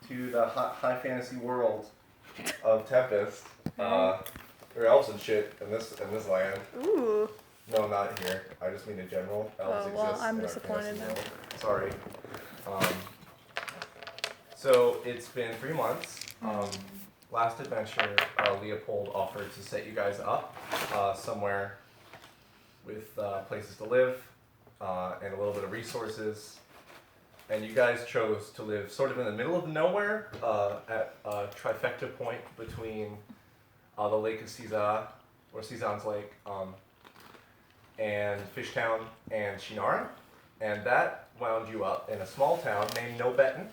to the high fantasy world of Tempest. There are elves and shit in this land. Ooh. No, not here. I just mean in general. Elves exist I'm in our disappointed fantasy now. world. Sorry. So it's been 3 months. Last adventure, Leopold offered to set you guys up somewhere with places to live and a little bit of resources. And you guys chose to live sort of in the middle of nowhere at a trifecta point between the Lake of Caesar, or Cezanne's Lake, and Fishtown and Shinara. And that wound you up in a small town named Nobetten,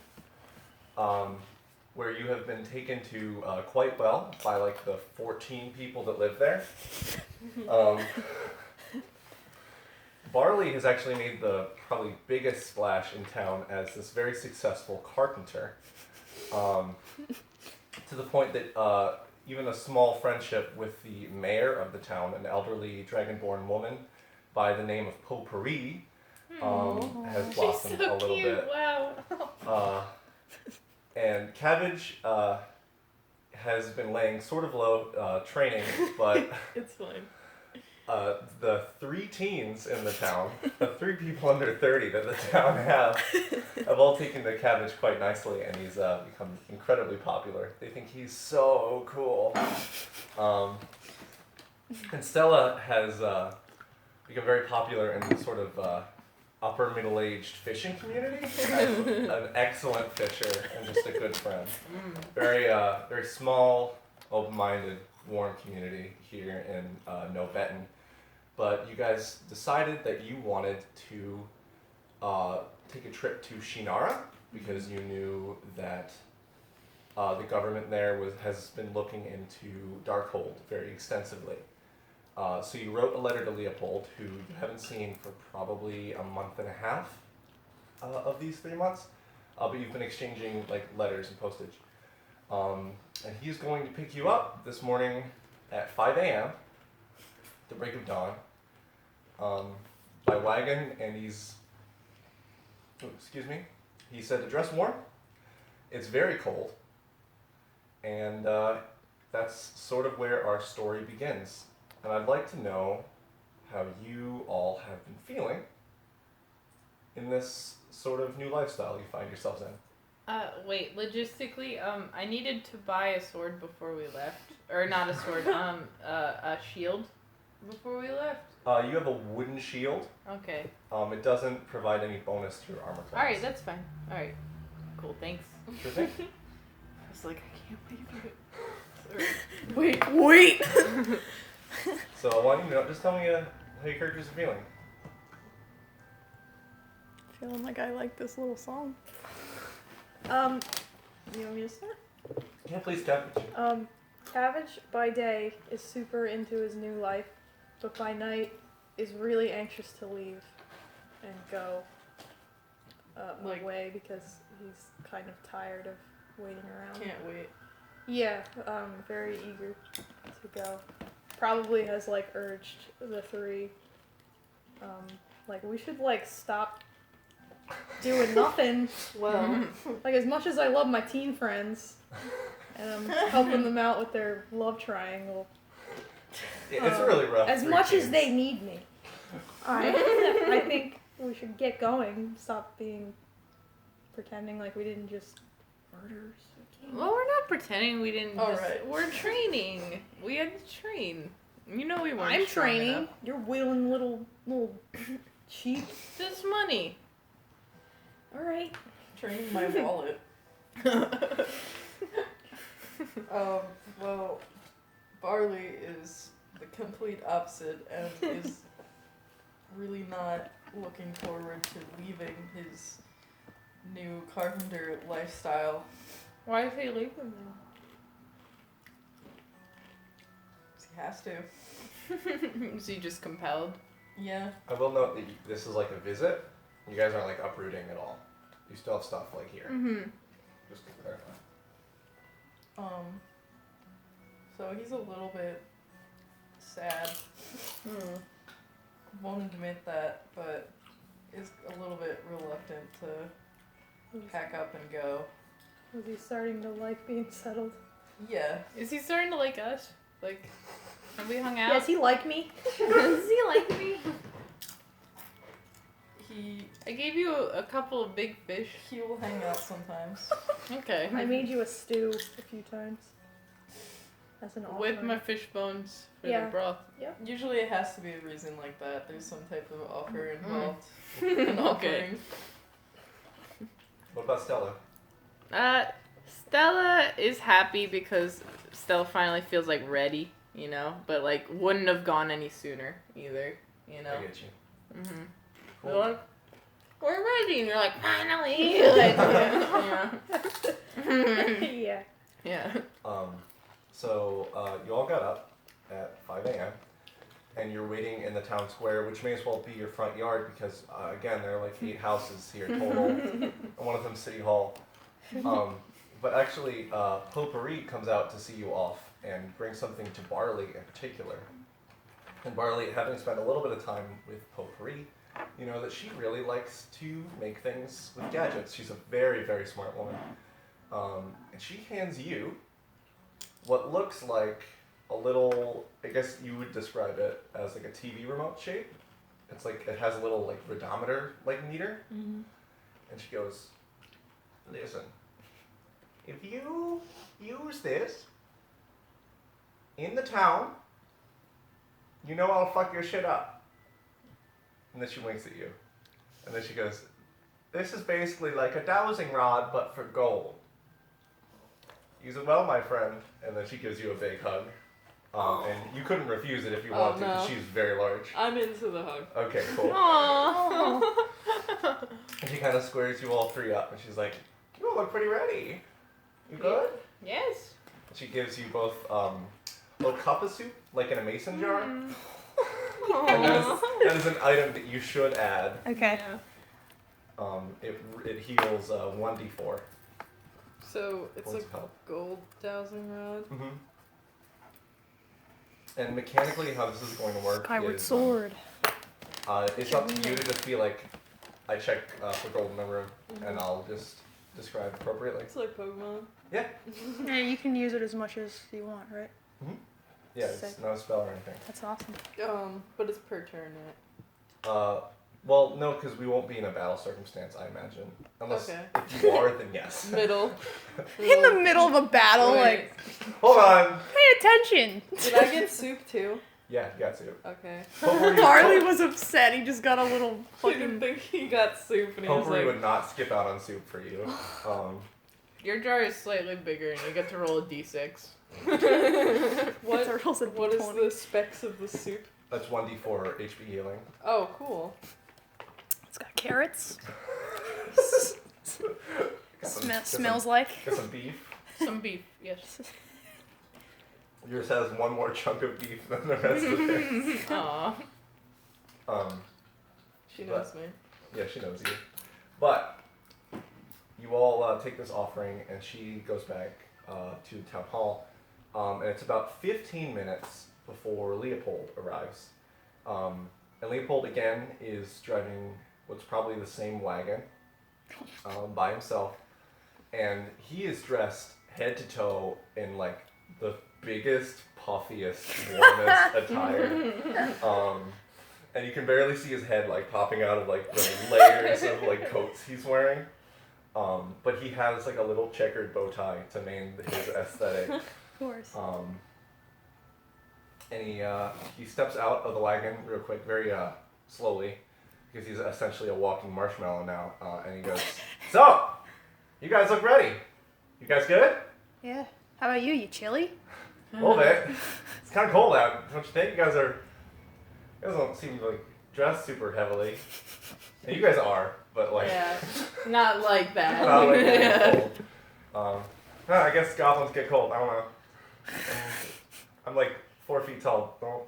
where you have been taken to quite well by like the 14 people that live there. Barley has actually made the probably biggest splash in town as this very successful carpenter, to the point that even a small friendship with the mayor of the town, an elderly dragonborn woman by the name of Potpourri, has blossomed She's so a little cute. bit. Wow. And Cabbage has been laying sort of low training, but It's fine. the 3 teens in the town, the 3 people under 30 that the town have all taken to Cabbage quite nicely, and he's become incredibly popular. They think he's so cool. And Stella has become very popular in the sort of upper middle-aged fishing community. As an excellent fisher and just a good friend. Very small, open-minded, warm community here in Nobetten. But you guys decided that you wanted to take a trip to Shinara because you knew that the government there has been looking into Darkhold very extensively. So you wrote a letter to Leopold, who you haven't seen for probably a month and a half of these 3 months, but you've been exchanging like letters and postage. And he's going to pick you up this morning at 5 a.m., the break of dawn, by wagon, and he said to dress warm. It's very cold, and that's sort of where our story begins. And I'd like to know how you all have been feeling in this sort of new lifestyle you find yourselves in. Wait, logistically, I needed to buy a sword before we left. Or not a sword, a shield before we left. You have a wooden shield. Okay. It doesn't provide any bonus to your armor class. Alright, that's fine. Alright. Cool, thanks. Sure thing. I was like, I can't believe it. Wait. So I want you to know, just tell me how your characters are feeling. Feeling like I like this little song. You want me to start? Yeah, please, Cabbage. Cabbage by day is super into his new life, but by night is really anxious to leave and go away because he's kind of tired of waiting around. Can't wait. Yeah, very eager to go. Probably has urged the 3. We should stop doing nothing. Well, As much as I love my teen friends, and I'm helping them out with their love triangle. Yeah, it's really rough. As much as they need me, I think we should get going. Stop pretending like we didn't just murder. well, we're not pretending we didn't. Alright. We're training. We had to train. You know we weren't. I'm strong training. enough. You're wheeling little sheep. Just money. All right. Training my wallet. Well, Barley is the complete opposite and is really not looking forward to leaving his new carpenter lifestyle. Why did they leave them now? He has to. Is he just compelled? Yeah. I will note that this is a visit. You guys aren't uprooting at all. You still have stuff here. Mm-hmm. Just to clarify. So he's a little bit sad. Won't admit that, but is a little bit reluctant to pack up and go. Was he starting to like being settled? Yeah. Is he starting to like us? Like, have we hung out? Does he like me? Does he like me? He I gave you a couple of big fish. will hang out sometimes. Okay. I made you a stew a few times. As an With offering. my fish bones for Yeah. the broth. Usually it has to be a reason like that. There's some type of offer involved. An Okay. offering. What about Stella? Stella is happy because Stella finally feels like ready, you know, but like wouldn't have gone any sooner either, you know. I get you. Mhm. Cool. They're like, we're ready, and you're like, finally. Like, yeah. Yeah. Yeah. So you all got up at 5 a.m. and you're waiting in the town square, which may as well be your front yard because again there are like 8 houses here total, and one of them City Hall. But actually, Potpourri comes out to see you off and brings something to Barley in particular. And Barley, having spent a little bit of time with Potpourri, you know that she really likes to make things with gadgets. She's a very, very smart woman. And she hands you what looks like a little, I guess you would describe it as like a TV remote shape. It's like, it has a little like redometer like meter. Mm-hmm. And she goes, listen, if you use this in the town, you know I'll fuck your shit up. And then she winks at you. And then she goes, this is basically like a dowsing rod, but for gold. Use it well, my friend. And then she gives you a big hug. And you couldn't refuse it if you wanted to, because no. she's very large. I'm into the hug. Okay, cool. Aww. And she kind of squares you all 3 up, and she's like, you all look pretty ready. You good? Yes. She gives you both a little cup of soup, like in a mason jar. And that is an item that you should add. Okay. Yeah. It heals 1d4. So it's Points a of health. gold dowsing rod. Mm-hmm. And mechanically, how this is going to work Skyward is sword. It's up to you to just be like, I check for gold in the room, and I'll just describe appropriately. It's like Pokemon. Yeah. Yeah, you can use it as much as you want, right? Yeah, it's Sick. not a spell or anything. That's awesome. But it's per turn, right? Well, no, because we won't be in a battle circumstance, I imagine. Unless Okay. if you are, then yes. Middle. In the middle of a battle, Wait. like, Hold on. pay attention. Did I get soup too? Yeah, you got to. Okay. Barley was upset. He just got a little I didn't fucking. think he got soup and he was Potpourri like, would not skip out on soup for you. Your jar is slightly bigger, and you get to roll a d6. what, It rolls a what is d20. the specs of the soup? That's 1d4 HP healing. Oh, cool. It's got carrots. Got Smells like. Got some beef. Some beef, yes. Yours has one more chunk of beef than the rest of it. Aww. She knows me. Yeah, she knows you. But you all take this offering, and she goes back to town hall, and it's about 15 minutes before Leopold arrives. And Leopold again is driving what's probably the same wagon by himself, and he is dressed head to toe in like the biggest, puffiest, warmest attire. And you can barely see his head like popping out of like the layers of like coats he's wearing. But he has like a little checkered bow tie to main his aesthetic. Of course. And he steps out of the wagon real quick, very slowly, because he's essentially a walking marshmallow now. And he goes, "So, you guys look ready. You guys good? Yeah. How about you? You chilly? A little bit. It's kind of cold out, don't you think? You guys don't seem like dressed super heavily. And you guys are, but like Yeah, not like that. not like really cold. I guess goblins get cold. I don't know. I'm like 4 feet tall. Don't.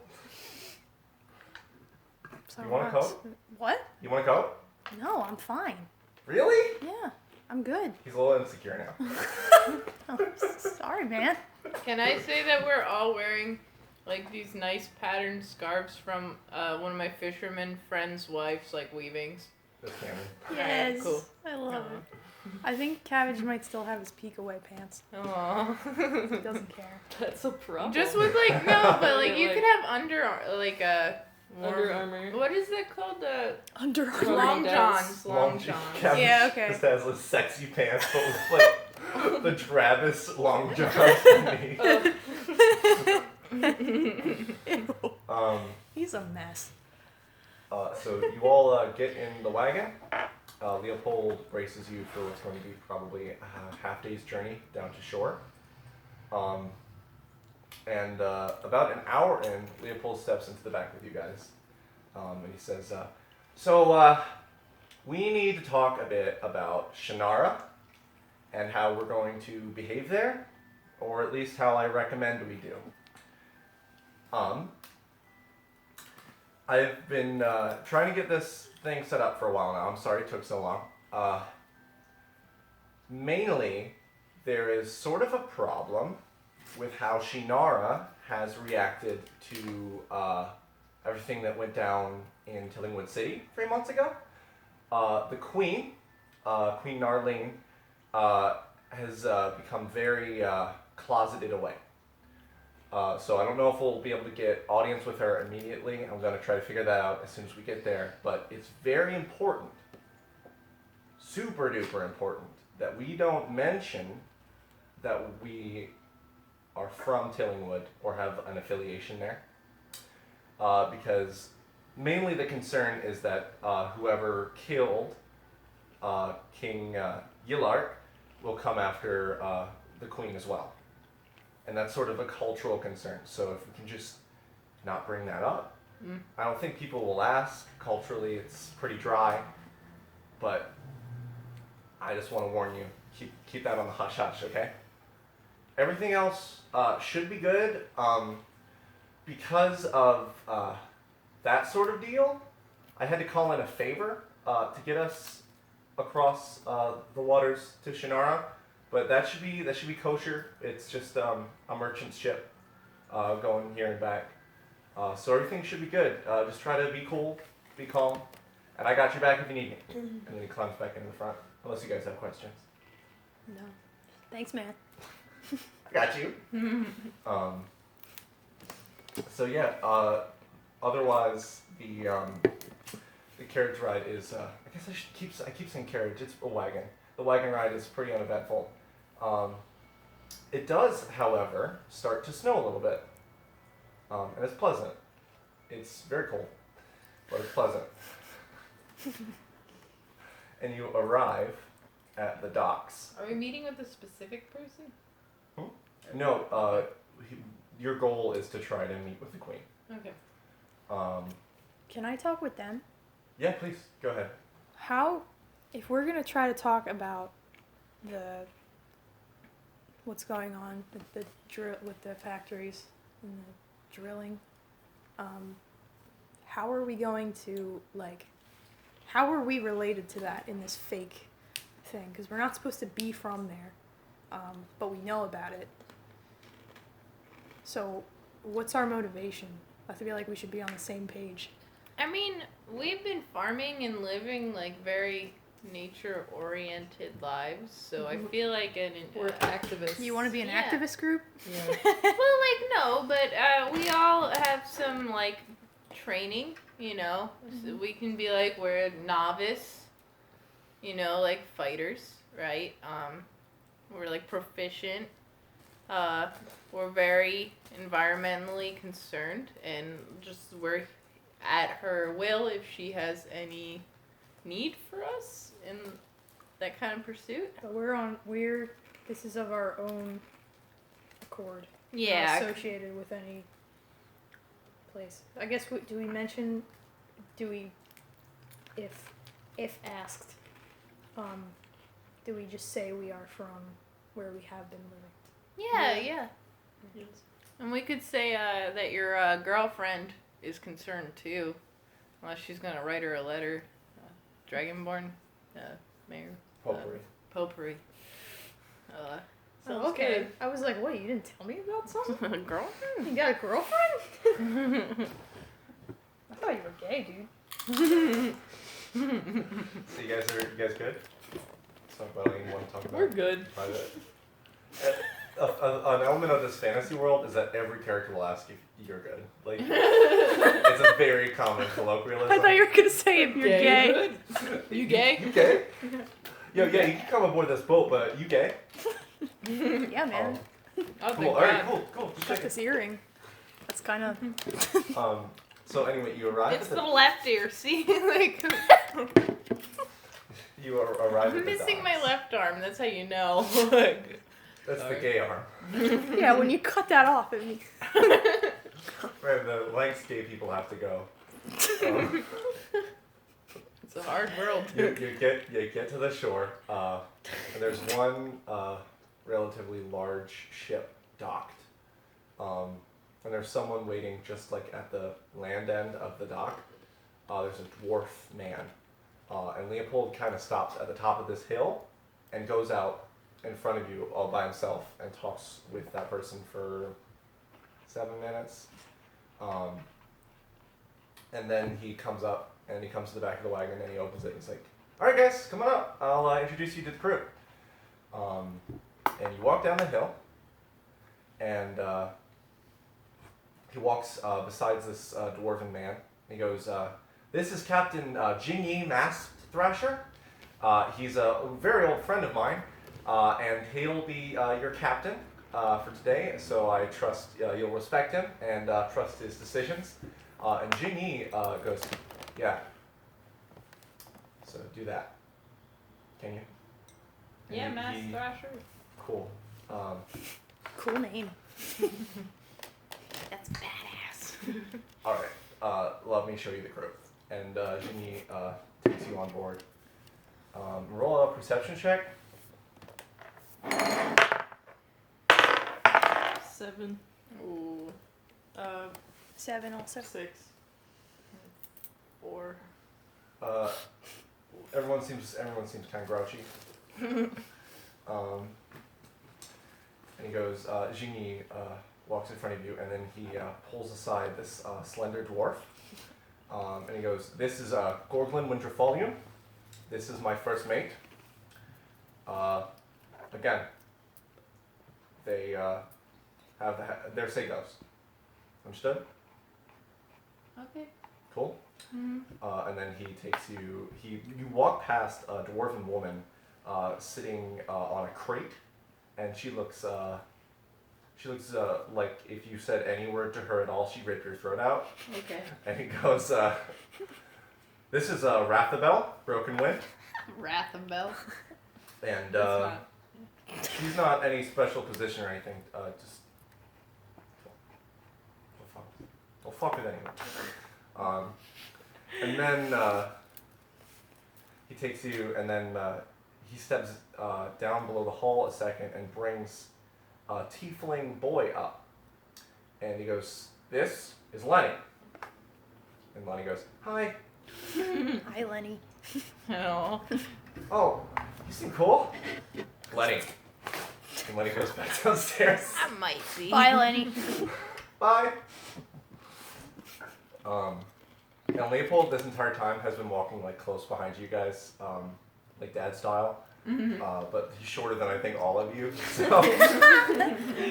So You want a coat? What? You want a coat? No, I'm fine. Really? Yeah, I'm good. He's a little insecure now. Oh, sorry, man. Can I say that we're all wearing like these nice patterned scarves from one of my fisherman friends' wives' like weavings? This camera. Yes. Cool. I love it. I think Cabbage might still have his peek away pants. Aww. He doesn't care. That's a problem. Just with like no, but like you Like- could have under Under Armour. What is it called? Under Long Downs. johns. Long John. johns. Cabbage Yeah, okay. just has the sexy pants, but with like the Travis long johns beneath. He's a mess. So you all get in the wagon. Leopold braces you for what's going to be probably a half day's journey down to shore. And about an hour in, Leopold steps into the back with you guys. And he says, so we need to talk a bit about Shannara and how we're going to behave there, or at least how I recommend we do. I've been trying to get this thing set up for a while now. I'm sorry it took so long. Mainly, there is sort of a problem with how Shannara has reacted to everything that went down in Tillingwood City 3 months ago. The Queen, Queen Narlene, has become very closeted away. So I don't know if we'll be able to get audience with her immediately. I'm going to try to figure that out as soon as we get there. But it's very important, super duper important, that we don't mention that we are from Tillingwood or have an affiliation there. Because mainly the concern is that whoever killed King Yillark will come after the Queen as well. And that's sort of a cultural concern. So if we can just not bring that up. I don't think people will ask. Culturally, it's pretty dry. But I just want to warn you, keep that on the hush-hush, okay? Everything else should be good. Because of that sort of deal, I had to call in a favor to get us across the waters to Shannara. But that should be kosher. It's just a merchant ship going here and back. So everything should be good. Just try to be cool, be calm, and I got your back if you need me. And then he climbs back into the front, unless you guys have questions. No. Thanks, man. I got you. So yeah. Otherwise, the carriage ride is. I guess I keep saying carriage. It's a wagon. The wagon ride is pretty uneventful. It does, however, start to snow a little bit. And it's pleasant. It's very cold, but it's pleasant. And you arrive at the docks. Are we meeting with a specific person? No, your goal is to try to meet with the Queen. Okay. Can I talk with them? Yeah, please, go ahead. If we're gonna try to talk about what's going on with the factories and the drilling, how are we going to how are we related to that in this fake thing? Because we're not supposed to be from there, but we know about it. So, what's our motivation? I feel like we should be on the same page. I mean, we've been farming and living very nature-oriented lives, so I feel like We're activists. You want to be an Yeah. activist group? Yeah. Well, no, but we all have some training, So we can be we're novice, fighters, right? We're proficient. We're very environmentally concerned, and we're at her will if she has any need for us in that kind of pursuit. But this is of our own accord. Yeah. Not associated with any place. I guess, if asked, do we just say we are from where we have been living? Yeah. And we could say that your girlfriend is concerned too, unless she's gonna write her a letter. Dragonborn, Mayor. Potpourri. Oh, okay. I was like, wait, you didn't tell me about something? A girlfriend? You got a girlfriend? I thought you were gay, dude. So you guys good? talk about anything you want to talk about. We're good. Private. An element of this fantasy world is that every character will ask if you're good. Like, it's a very common colloquialism. I thought you were gonna say if you're gay. You gay? You gay? Yeah, you can come aboard this boat, but you gay? Yeah, man. Oh, Cool. All right, cool. Just Got checking. this earring. That's kind of. So anyway, you arrive. It's at the left ear, see? Like, You arrive I'm at the missing my docks. left arm, that's how you know. That's Sorry. the gay arm. Yeah, when you cut that off, it means. Right, the lengths gay people have to go. It's a hard world. You get to the shore, and there's one relatively large ship docked, and there's someone waiting just like at the land end of the dock. There's a dwarf man, and Leopold kind of stops at the top of this hill, and goes out in front of you all by himself and talks with that person for 7 minutes, and then he comes up. And he comes to the back of the wagon and he opens it and he's like, "All right, guys, come on up. I'll introduce you to the crew." And you walk down the hill, and he walks besides this dwarven man. He goes, "This is Captain Jingyi Masked Thrasher. He's a very old friend of mine, and he'll be your captain for today. So I trust you'll respect him and trust his decisions." And Jingyi goes, "Yeah. So do that. Can you?" And Yeah, he- Mass he- Thrasher. Cool. Cool name. That's badass. All right. Let me show you the crew. And Jingyi takes you on board. Roll a perception check. 7. Ooh. 7 also. 6. 4. Everyone seems kind of grouchy. And he goes, Jingyi walks in front of you, and then he pulls aside this slender dwarf. And he goes, "This is Gorglin Winterfolium. This is my first mate. Again, they have their say-goes. Understood? Okay. Cool." Mm-hmm. And then he takes you. You walk past a dwarven woman sitting on a crate, and she looks like if you said any word to her at all, she'd rip your throat out. Okay. And he goes, "This is Rathabel, Broken Wind, Rathabel. and That's she's not any special position or anything. Just don't fuck with anyone." And then he takes you, and then he steps down below the hull a second and brings a tiefling boy up. And he goes, "This is Lenny." And Lenny goes, "Hi." Hi, Lenny. Oh. "Oh, you seem cool." Lenny. And Lenny goes back downstairs. I might be. Bye, Lenny. Bye. And Leopold this entire time has been walking like close behind you guys, like dad style. But he's shorter than I think all of you. So.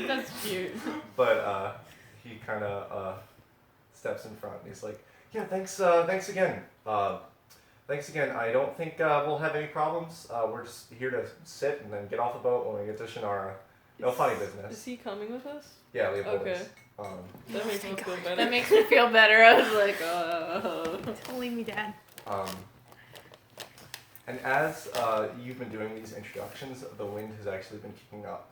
That's cute. But he kind of steps in front and he's like, "Yeah, thanks again. Thanks again. I don't think we'll have any problems. We're just here to sit and then get off the boat when we get to Shannara. No funny business." Is he coming with us? Yeah, Leopold Okay. is. That makes me feel better. That makes me feel better. I was like, Don't leave me, Dad. And as you've been doing these introductions, the wind has actually been kicking up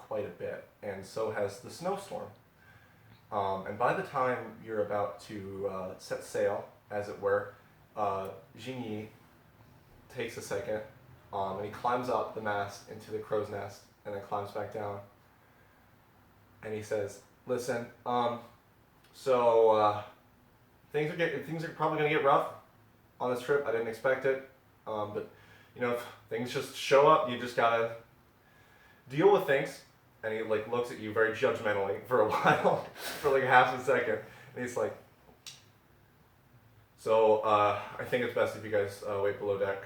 quite a bit, and so has the snowstorm. And by the time you're about to set sail, as it were, Jingyi takes a second, and he climbs up the mast into the crow's nest, and then climbs back down. And he says, "Listen, so things are probably gonna get rough on this trip. I didn't expect it, but you know, if things just show up, you just gotta deal with things." And he like looks at you very judgmentally for a while, for like half a second, and he's like, "So I think it's best if you guys wait below deck.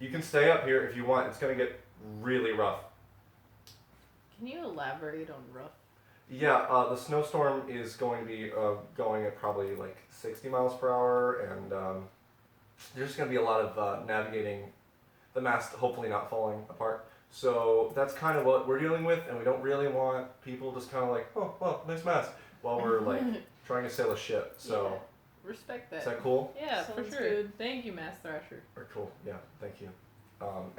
You can stay up here if you want. It's gonna get really rough. Can you elaborate on rough? Yeah, the snowstorm is going to be going at probably like 60 miles per hour, and there's just going to be a lot of navigating the mast, hopefully not falling apart. So that's kind of what we're dealing with, and we don't really want people just kind of like, oh, well, nice mast, while we're like trying to sail a ship. So respect that. is that cool? Yeah, for Sounds sure. good. Thank you, Mass Thrasher. Or cool, yeah, thank you.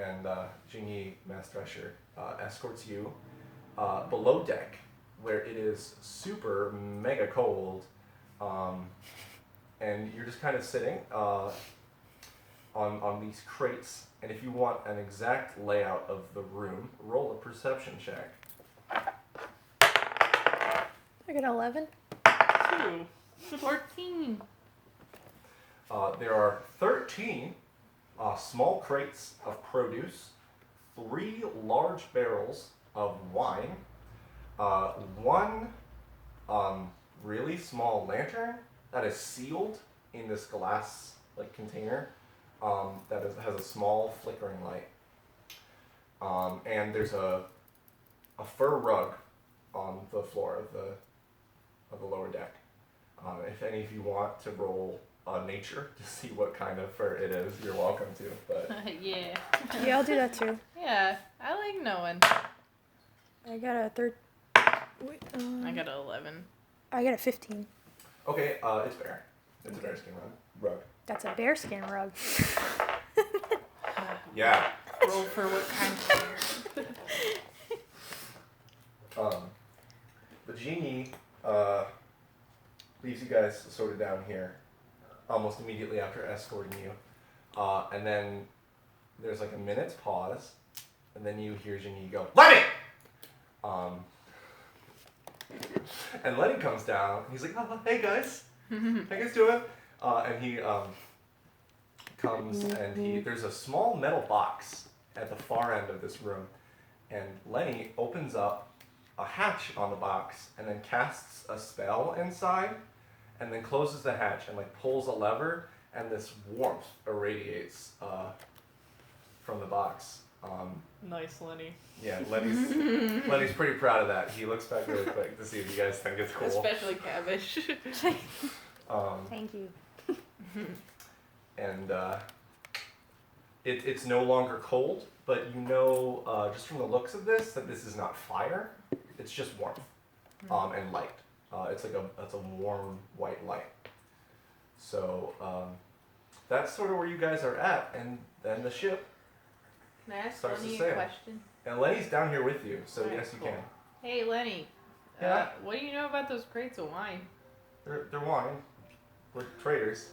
And Jinyi Mast Thresher escorts you below deck, where it is super mega cold, and you're just kind of sitting on these crates. And if you want an exact layout of the room, roll a perception check. I got 11. 14. There are 13 small crates of produce, 3 large barrels of wine, 1 really small lantern that is sealed in this glass container that has a small flickering light, and there's a fur rug on the floor of the lower deck. If any of you want to roll nature to see what kind of fur it is, you're welcome to. But Yeah. Yeah, I'll do that too. Yeah, I like knowing. I got a I got an 11. I got a 15. okay, it's bear. It's a bearskin rug. That's a bearskin rug. Yeah. Roll for what kind of bear? The genie leaves you guys sorted down here almost immediately after escorting you, and then there's like a minute's pause, and then you hear Genie go, "Lenny!" And Lenny comes down. He's like, "Oh, hey guys, how you guys doing?" And he comes and there's a small metal box at the far end of this room, and Lenny opens up a hatch on the box and then casts a spell inside, and then closes the hatch and pulls a lever, and this warmth irradiates from the box. Nice, Lenny. Yeah, Lenny's pretty proud of that. He looks back really quick to see if you guys think it's cool. Especially Cabbage. Thank you. And it's no longer cold, but you know just from the looks of this that this is not fire. It's just warmth and light. It's a warm white light. So that's sort of where you guys are at, and then the ship. Can I ask Starts to Lenny a sail. question? And Lenny's down here with you, so Alright, yes, you cool. can. Hey, Lenny. Yeah? What do you know about those crates of wine? They're wine. We're traders.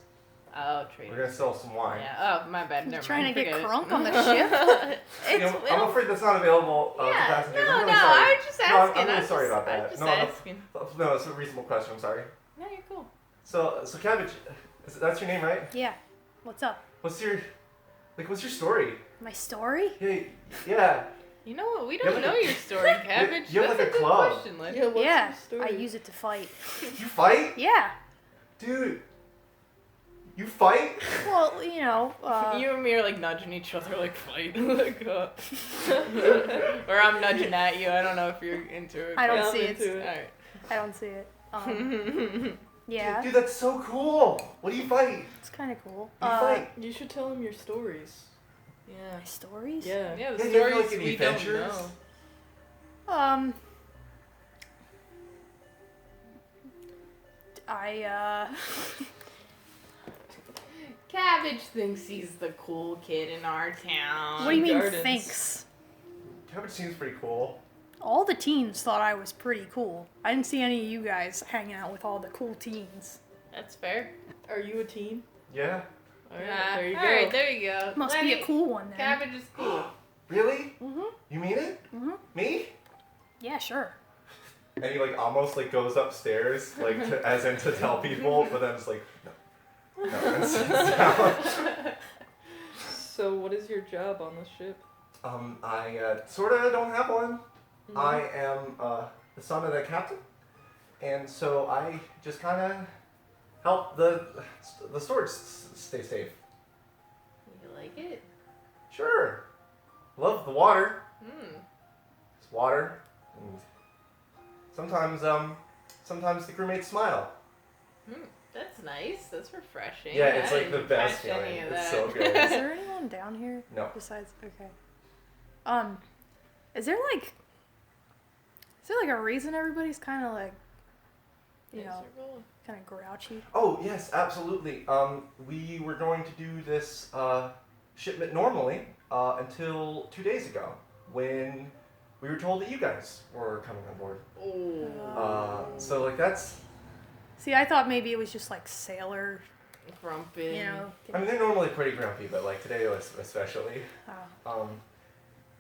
Oh, traders. We're gonna sell some wine. Yeah. Oh, my bad. You Never trying mind. to get Forget it. crunk on the ship? You know, I'm afraid that's not available to Yeah, passengers. no, I'm really no, sorry. I was just asking. No, I'm really sorry about I'm that. just No, asking. no, it's a reasonable question. I'm sorry. No, you're cool. So Cabbage, that's your name, right? Yeah. What's up? What's your story? My story? Yeah. You know what? We You don't have know your story, Cabbage. you have That's like a good club. question, Lenny. Yeah, what's Yeah. your story? I use it to fight. You fight? Yeah. Dude. You fight? Well, you know. You and me are nudging each other fight. Or I'm nudging at you. I don't know if you're into it. I don't but- see it. Alright. I don't see it. Yeah. Dude, that's so cool. What do you fight? It's kind of cool. You fight? You should tell him your stories. Yeah. My stories? Yeah. Yeah, the Yeah, you have, stories any we don't adventures? know. Cabbage thinks he's the cool kid in our town. What do you mean Gardens. thinks? Cabbage seems pretty cool. All the teens thought I was pretty cool. I didn't see any of you guys hanging out with all the cool teens. That's fair. Are you a teen? Yeah. Alright, Yeah. there you go. Alright, there you go. Must Lenny, be a cool one then. Cabbage is cool. Really? Mhm. You mean it? Mhm. Me? Yeah, sure. And he almost goes upstairs as in to tell people, but then it's no, and sits down. So, what is your job on the ship? I sort of don't have one. Mm-hmm. I am the son of the captain, and so I just kind of help the stores stay safe. You like it? Sure. Love the water. Hmm. It's water. And sometimes the crewmates smile. That's nice. That's refreshing. Yeah, it's I like the didn't best catch any feeling. of It's that. so good. Is there anyone down here? No. Besides, okay. Is there like a reason everybody's kind of like, you know, Miserable. kind of grouchy? Oh, yes, absolutely. We were going to do this shipment normally until 2 days ago when we were told that you guys were coming on board. So, like, that's... See, I thought maybe it was just like sailor, Grumpy. you know. I mean, they're normally pretty grumpy, but, like, today was especially. Oh.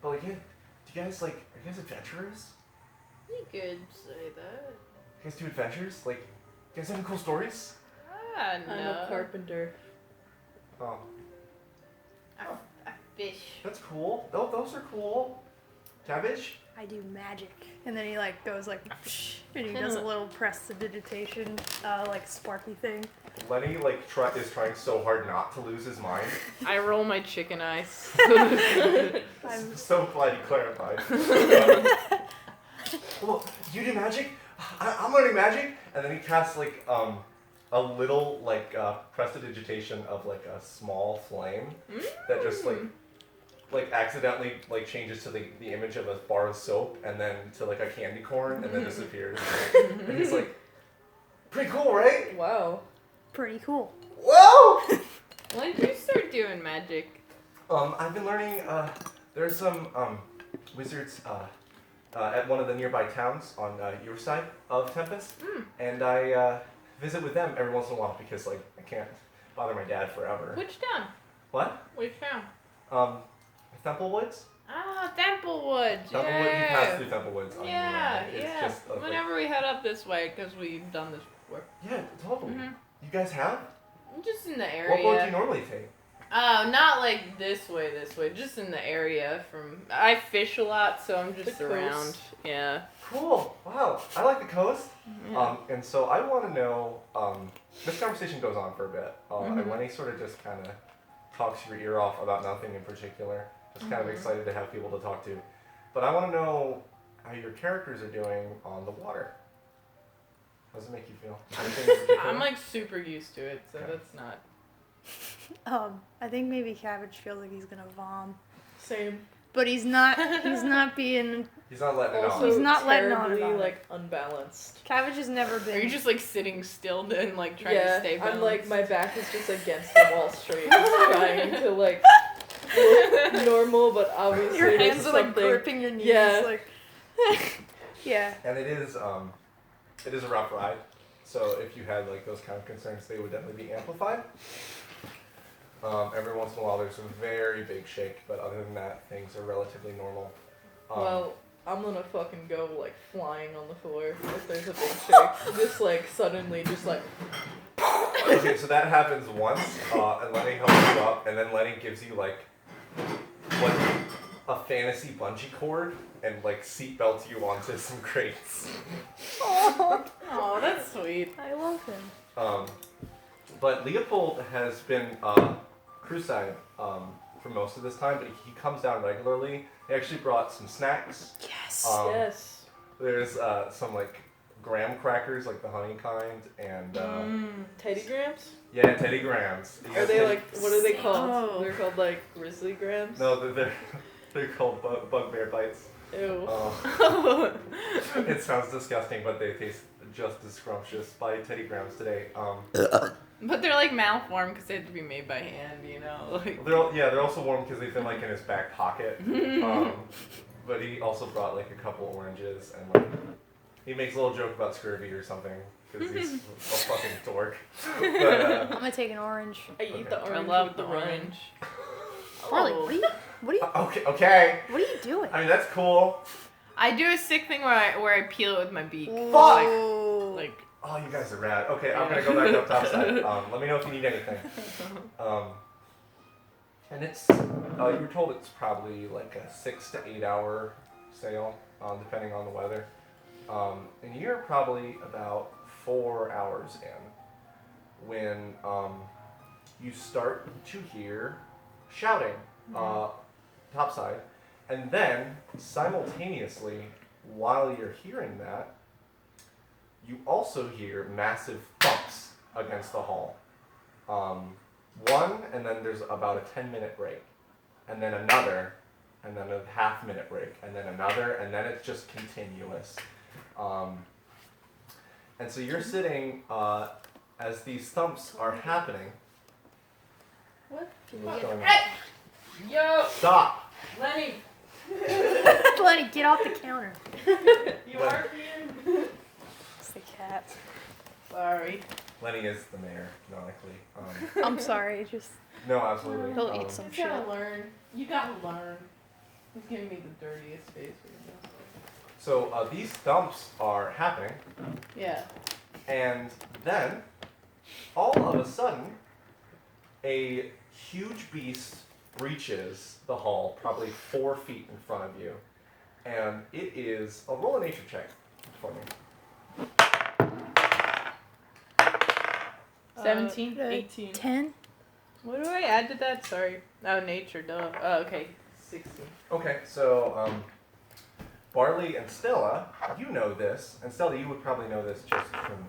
But, like, do you guys, like, are you guys adventurers? You could say that. You guys do adventures? Like, you guys have any cool stories? Ah, no. I'm a carpenter. Oh, A fish. that's cool. Those are cool. Cabbage? I do magic. And then he like goes like, and he does a little prestidigitation, like sparky thing. Lenny, like, is trying so hard not to lose his mind. I roll my chicken eyes. I'm so glad you clarified. Well, you do magic? I'm learning magic. And then he casts like a little like prestidigitation of like a small flame that just like accidentally like changes to the image of a bar of soap and then to like a candy corn and then disappears. And he's like, pretty cool, right? Wow. Pretty cool. Whoa! When did you start doing magic? I've been learning. There's some wizards at one of the nearby towns on your side of Tempest, and I visit with them every once in a while because like I can't bother my dad forever. Which town? What? Which town? Thamplewoods? Ah, Templewood. Thamplewoods. You pass through Thamplewoods on Yeah, your way. It's yeah. just, Whenever we head up this way, because we've done this before. Yeah, totally. Mhm. You guys have? Just in the What area. boat do you normally take? Not like this way, just in the area I fish a lot, so I'm just The around. coast. Yeah. Cool. Wow. I like the coast. Yeah. And so I want to know, this conversation goes on for a bit, and Lenny sort of just kind of talks your ear off about nothing in particular, just kind of excited to have people to talk to. But I want to know how your characters are doing on the water. How does it make you feel? Anything in particular? I'm like super used to it, so Okay. that's not. I think maybe Cabbage feels like he's gonna vom, Same. but he's not. He's not being. He's not letting it Also, on. He's not letting on terribly, about it. like unbalanced. Cabbage has never been. Are you just like sitting still and like trying to stay balanced? I'm like my back is just against the wall straight, trying to like look normal, but obviously Your there's hands are like something. gripping your knees. Yeah. Like. Yeah. And it is a rough ride. So if you had like those kind of concerns, they would definitely be amplified. Every once in a while, there's a very big shake, but other than that, things are relatively normal. Well, I'm gonna fucking go like flying on the floor if there's a big shake. Just like suddenly, just like. Okay, so that happens once, and Lenny helps you up, and then Lenny gives you like a fantasy bungee cord and like seatbelts you onto some crates. Oh, that's sweet. I love him. But Leopold has been crewside for most of this time, but he comes down regularly. He actually brought some snacks. Yes. Yes. There's some like graham crackers, like the honey kind, and Teddy Grams? yeah, Teddy Grahams. You Are guys they take- like, what are they called? Oh. They're called like Grizzly Grams? No, they're called bugbear bites. Ew. It sounds disgusting, but they taste just as scrumptious. By Teddy Grahams today. But they're like malformed because they have to be made by hand, you know. Like. They're also warm because they've been like in his back pocket. But he also brought like a couple oranges and like he makes a little joke about scurvy or something because he's a fucking dork. But, I'm gonna take an orange. I eat Okay. the I orange. love with the rind. orange. Barley, Oh. what are you okay. what are you doing? I mean that's cool. I do a sick thing where I peel it with my beak. Whoa. Like Oh, you guys are rad. Okay, I'm gonna go back up topside. Let me know if you need anything. And it's you were told it's probably like a 6 to 8 hour sail, depending on the weather. And you're probably about 4 hours in when you start to hear shouting top side, and then simultaneously, while you're hearing that, you also hear massive thumps against the hull. One, and then there's about a 10-minute break, and then another, and then a half-minute break, and then another, and then it's just continuous. And so you're sitting as these thumps are happening. What? What's going on? Hey! Yo! Stop! Lenny! Lenny, get off the counter. You are being... It's the cat. Sorry. Lenny is the mayor, canonically. I'm sorry, just No, absolutely. he'll eat some You shit. gotta learn. You gotta learn. He's giving me the dirtiest face right now. So these thumps are happening, Yeah. and then, all of a sudden, a huge beast breaches the hull, probably 4 feet in front of you. And it is a roll a nature check for me. 17? 18. 10? What do I add to that? Sorry. Oh, nature, duh. Oh, okay. 16. Okay, so Barley and Stella, you know this, and Stella, you would probably know this just from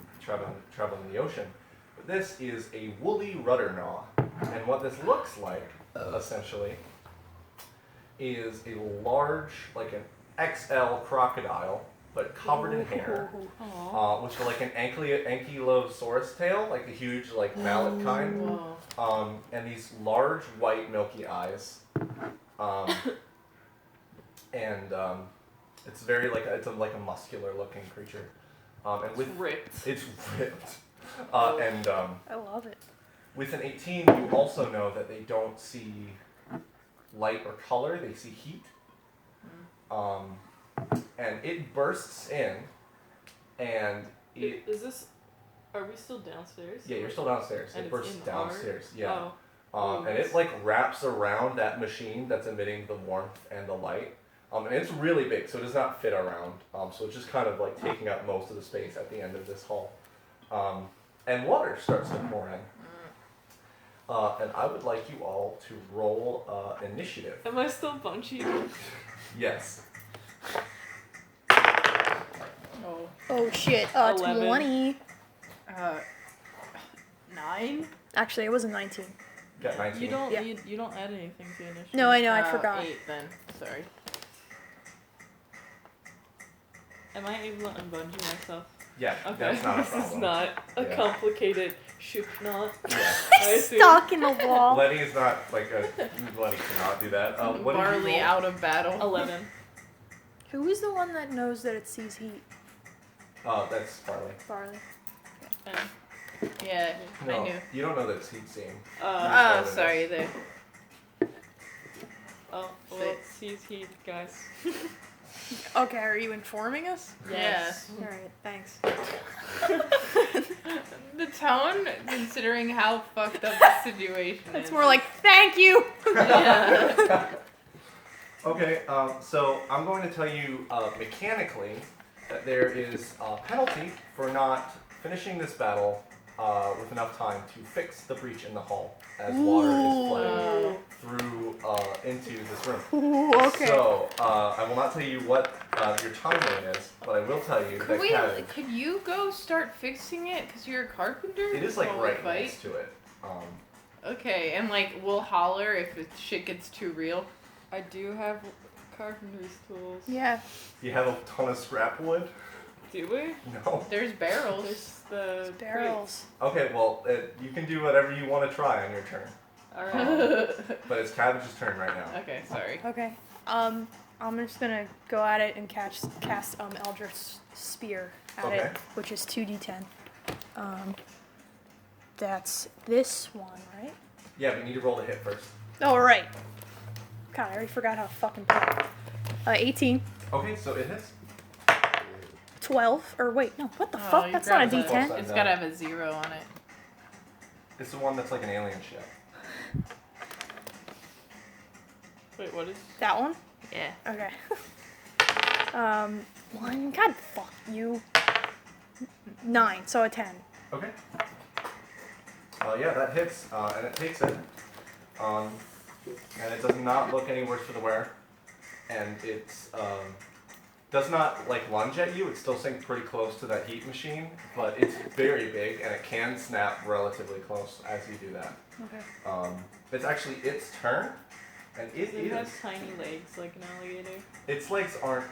traveling the ocean. But this is a woolly rudder gnaw, and what this looks like, essentially, is a large, like an XL crocodile, but covered in hair, which is like an ankylosaurus tail, like a huge, like mallet kind, Whoa. and these large white milky eyes, and it's very like it's like a muscular looking creature, and with Ripped. it's ripped, and I love it. with an 18, you also know that they don't see light or color; they see heat. And it bursts in, and it. Is this? Are we still downstairs? Yeah, you're still downstairs. And It it's bursts in downstairs. our- Yeah. Oh. And it like wraps around that machine that's emitting the warmth and the light. And it's really big, so it does not fit around. So it's just kind of like taking up most of the space at the end of this hall. And water starts to pour in. And I would like you all to roll initiative. Am I still bunchy? Yes. Oh. Oh shit, 11. 20. 9? Actually, it was a 19. Got 19. You don't Yeah. you don't add anything to initiative. No, I know, I forgot. 8 then. Sorry. Am I able to unbungee myself? Yeah, Okay. that's not a This problem. is not a Yeah. complicated ship knot. Yeah. I assume. Stuck in the wall. Lenny is not like a. Lenny cannot do that. What did Barley you roll? out of battle. 11. Who is the one that knows that it sees heat? That's Barley. Barley. Yeah, No, I knew. you don't know that it's heat seeing. Oh, sorry there. Oh, well, sees heat, guys. Okay, are you informing us? Yes. Alright, thanks. The tone, considering how fucked up the situation is. It's more like, thank you! Yeah. Okay, so I'm going to tell you mechanically that there is a penalty for not finishing this battle with enough time to fix the breach in the hull as water is flooding through into this room. Ooh, okay. So I will not tell you what your time limit is, but I will tell you that Cabbage, Could you go start fixing it? Because you're a carpenter? it is like while we right fight? next to it. Okay, and like, we'll holler if shit gets too real. I do have carpenter's tools. Yeah. You have a ton of scrap wood? Do we? No. There's barrels. There's the Barrels. Okay, well, you can do whatever you want to try on your turn. Alright. But it's Cabbage's turn right now. Okay, sorry. Okay. I'm just gonna go at it and cast Eldritch Spear at Okay. it, which is 2d10. That's this one, right? Yeah, but you need to roll the hit first. Oh, right. God, I already forgot how to fucking play. 18, Okay, so it hits. 12, or wait, no, what the Oh, fuck? you That's not a grabbed d10. that. It's gotta have a 0 on it. It's the one that's like an alien ship. Wait, what is? That one? Yeah. Okay. 1, God, fuck you. 9, so a 10. Okay. Yeah, that hits, and it takes it. And it does not look any worse for the wearer. And it's does not like lunge at you. It's still staying pretty close to that heat machine, but it's very big and it can snap relatively close as you do that. Okay. It's actually its turn, and Does it have tiny legs like an alligator? Its legs aren't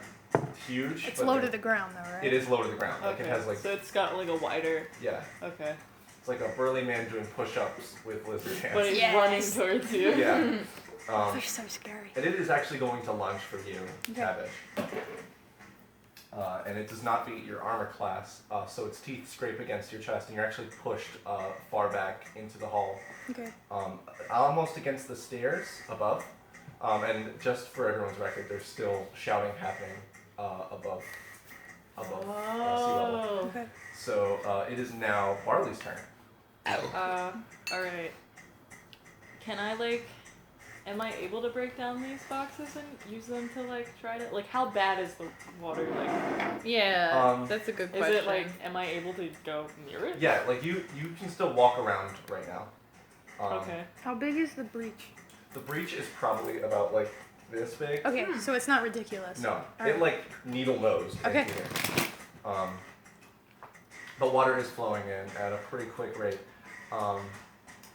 huge. It's but low to the ground though, right? It is low to the ground. Like Okay. it has like So it's got like a wider. yeah. Okay. It's like a burly man doing push-ups with lizard hands. But it's Yes. running towards you. Yeah. They're so scary. And it is actually going to lunge for you, Okay. Cabbage. And it does not beat your armor class, so its teeth scrape against your chest, and you're actually pushed far back into the hall, Okay. almost against the stairs above. And just for everyone's record, there's still shouting happening above sea level. Oh. Okay. So it is now Barley's turn. Alright. Can I am I able to break down these boxes and use them to try to how bad is the water Yeah, that's a good is question. it am I able to go near it? Yeah, you can still walk around right now. Okay. How big is the breach? The breach is probably about this big. Okay, so it's not ridiculous. No, Alright. it needle nose. Okay. But water is flowing in at a pretty quick rate.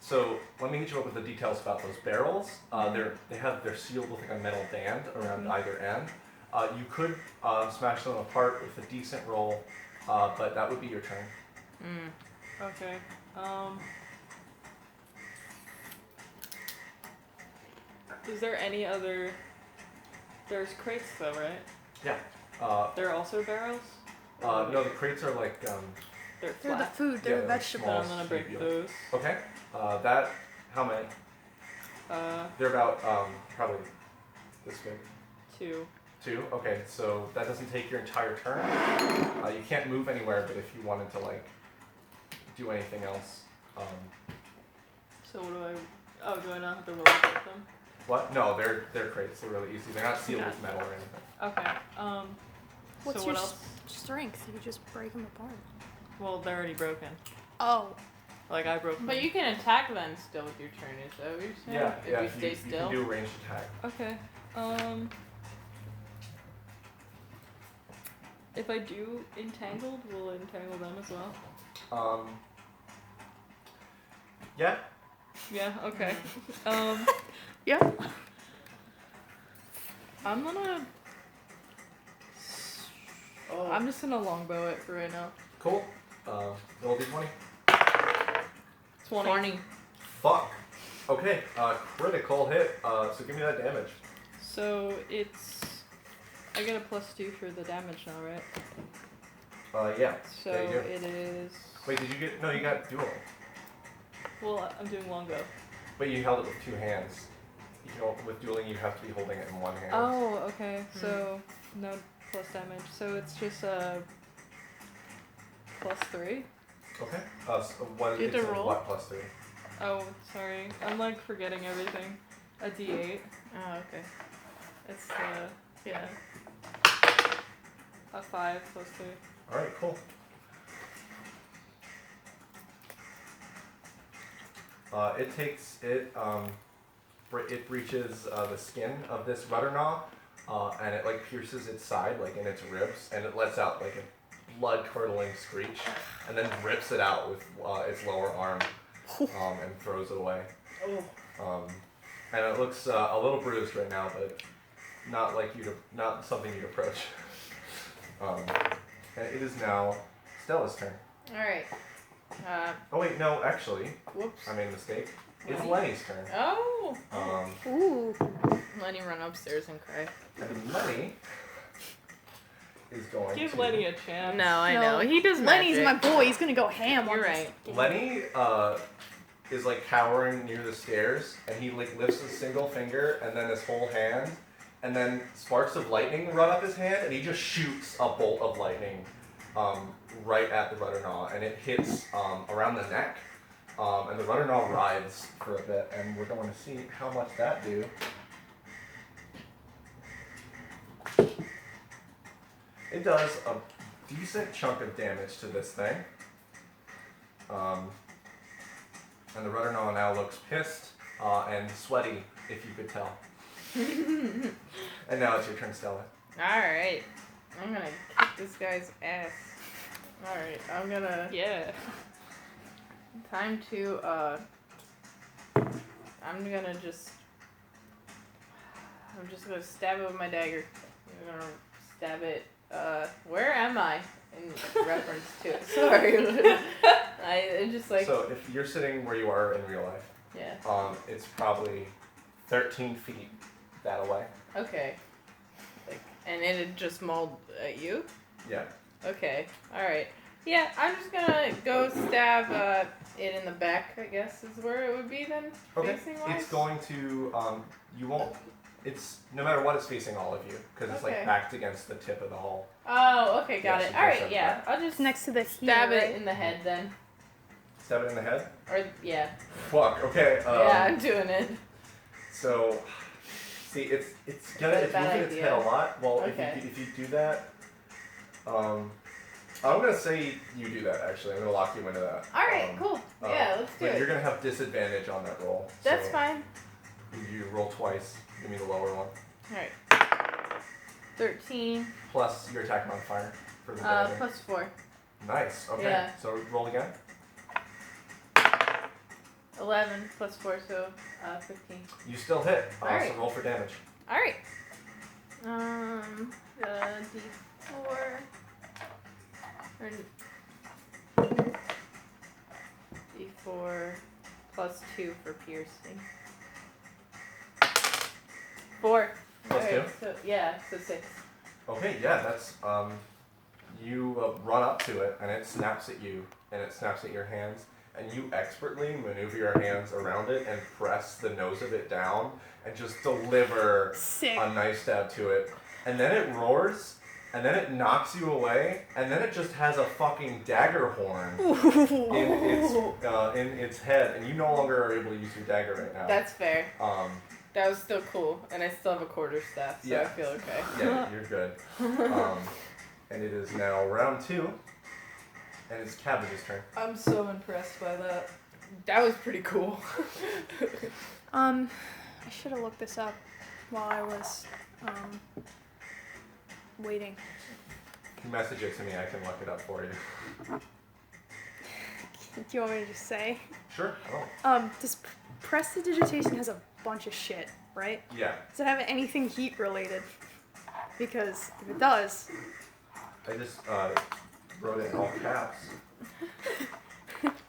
So let me hit you up with the details about those barrels. They're sealed with a metal band around either end. You could smash them apart with a decent roll, but that would be your turn. Okay. Is there any other? There's crates though, right? Yeah. There are also barrels? No, the crates are They're They're the flat. food, they're Yeah, vegetables. But I'm gonna break Small. those. okay. How many? Uh, They're about probably this big. 2. 2? Okay, so that doesn't take your entire turn. You can't move anywhere, but if you wanted to do anything else. So what do I? Oh, do I not have to roll to break them? What? No, they're crates. They're really easy. They're not sealed with metal or anything. Okay. What's so your what else? strength? You just break them apart. Well, they're already broken. Oh. I broke them. But you can attack then still with your turn, is that what you're saying? Yeah, If yeah. you stay You still. can do a ranged attack. Okay. If I do entangled, will it entangle them as well? Yeah. Yeah. Okay. Yeah. I'm gonna. Oh. I'm just gonna longbow it for right now. Cool. Roll d20. 20. Fuck. Okay. Critical hit. So give me that damage. So it's. I get a +2 for the damage now, right? Yeah. So Yeah, you do. it is. Wait, did you get? No, you got dual. Well, I'm doing longbow. But you held it with 2 hands. With dueling, you have to be holding it in 1 hand. Oh, okay. So no plus damage. So it's just a +3. Okay. So what? You have to it's a roll? what +3? Oh, sorry. I'm forgetting everything. A D8. Oh, okay. It's Yeah. a 5 +3. All right. Cool. It takes it. It breaches the skin of this rudder gnaw, and it pierces its side, in its ribs, and it lets out a blood-curdling screech, and then rips it out with its lower arm, and throws it away. And it looks a little bruised right now, but not something you'd approach. And it is now Stella's turn. Alright. Oh wait, no, actually, Whoops. I made a mistake. It's Lenny? Lenny's turn. Oh! Ooh. Lenny run upstairs and cry. And Lenny is going Give to... Lenny a chance. No, I know. He does Lenny's magic. my boy. He's gonna go ham on You're this right. game. Lenny is cowering near the stairs, and he lifts a single finger and then his whole hand, and then sparks of lightning run up his hand, and he just shoots a bolt of lightning right at the rudder gnaw, and it hits around the neck, and the rudder gnaw writhes for a bit, and we're going to see how much that do. It does a decent chunk of damage to this thing. And the rudder gnaw now looks pissed and sweaty if you could tell. And now it's your turn, Stella. Alright. I'm gonna kick this guy's ass. Alright, I'm gonna... Yeah. Time to, I'm just gonna stab it with my dagger. I'm gonna stab it, where am I? In reference to it. Sorry. I just like... So if you're sitting where you are in real life, Yeah. It's probably 13 feet that away. Okay. Like, and it'd just mauled at you? Yeah. Okay. Alright. Yeah, I'm just gonna go stab it in the back, I guess, is where it would be then, Okay. facing wise? It's going to, you won't, it's, no matter what, it's facing all of you, because it's like Okay. backed against the tip of the hull. Oh, okay, got Yeah, it. so Alright, press yeah. that. I'll just It's next to the heater, stab it right? in the head then. Stab it in the head? Or, yeah. Fuck, okay. Yeah, I'm doing it. So, see, it's Is gonna, that a it's bad moving its head a idea? lot. Well, Okay. if you do that, I'm gonna say you do that, actually. I'm gonna lock you into that. Alright, cool. Yeah, let's do But it. you're gonna have disadvantage on that roll. That's so fine. You roll twice. Give me the lower one. Alright. 13, Plus your attack modifier for the dagger. plus 4. Nice. Okay. Yeah. So roll again. 11 plus 4, so 15. You still hit. Alright. So roll for damage. Alright. D4. D4 plus 2 for piercing. 4. Plus Alright, 2? So, yeah, so 6. Okay. Yeah. That's you run up to it and it snaps at you and it snaps at your hands and you expertly maneuver your hands around it and press the nose of it down and just deliver Sick. a knife stab to it. And then it roars, and then it knocks you away, and then it just has a fucking dagger horn in its head, and you no longer are able to use your dagger right now. That's fair. Um, That was still cool, and I still have a quarter staff, so I Yeah. feel okay. yeah, you're good. And it is now round 2, and it's Cabbage's turn. I'm so impressed by that. That was pretty cool. I should have looked this up while I was waiting. You message it to me, I can look it up for you. Do you want me to just say? Sure. Oh. This prestidigitation has a bunch of shit, right? Yeah. Does it have anything heat related? Because if it does, I just wrote it in all caps.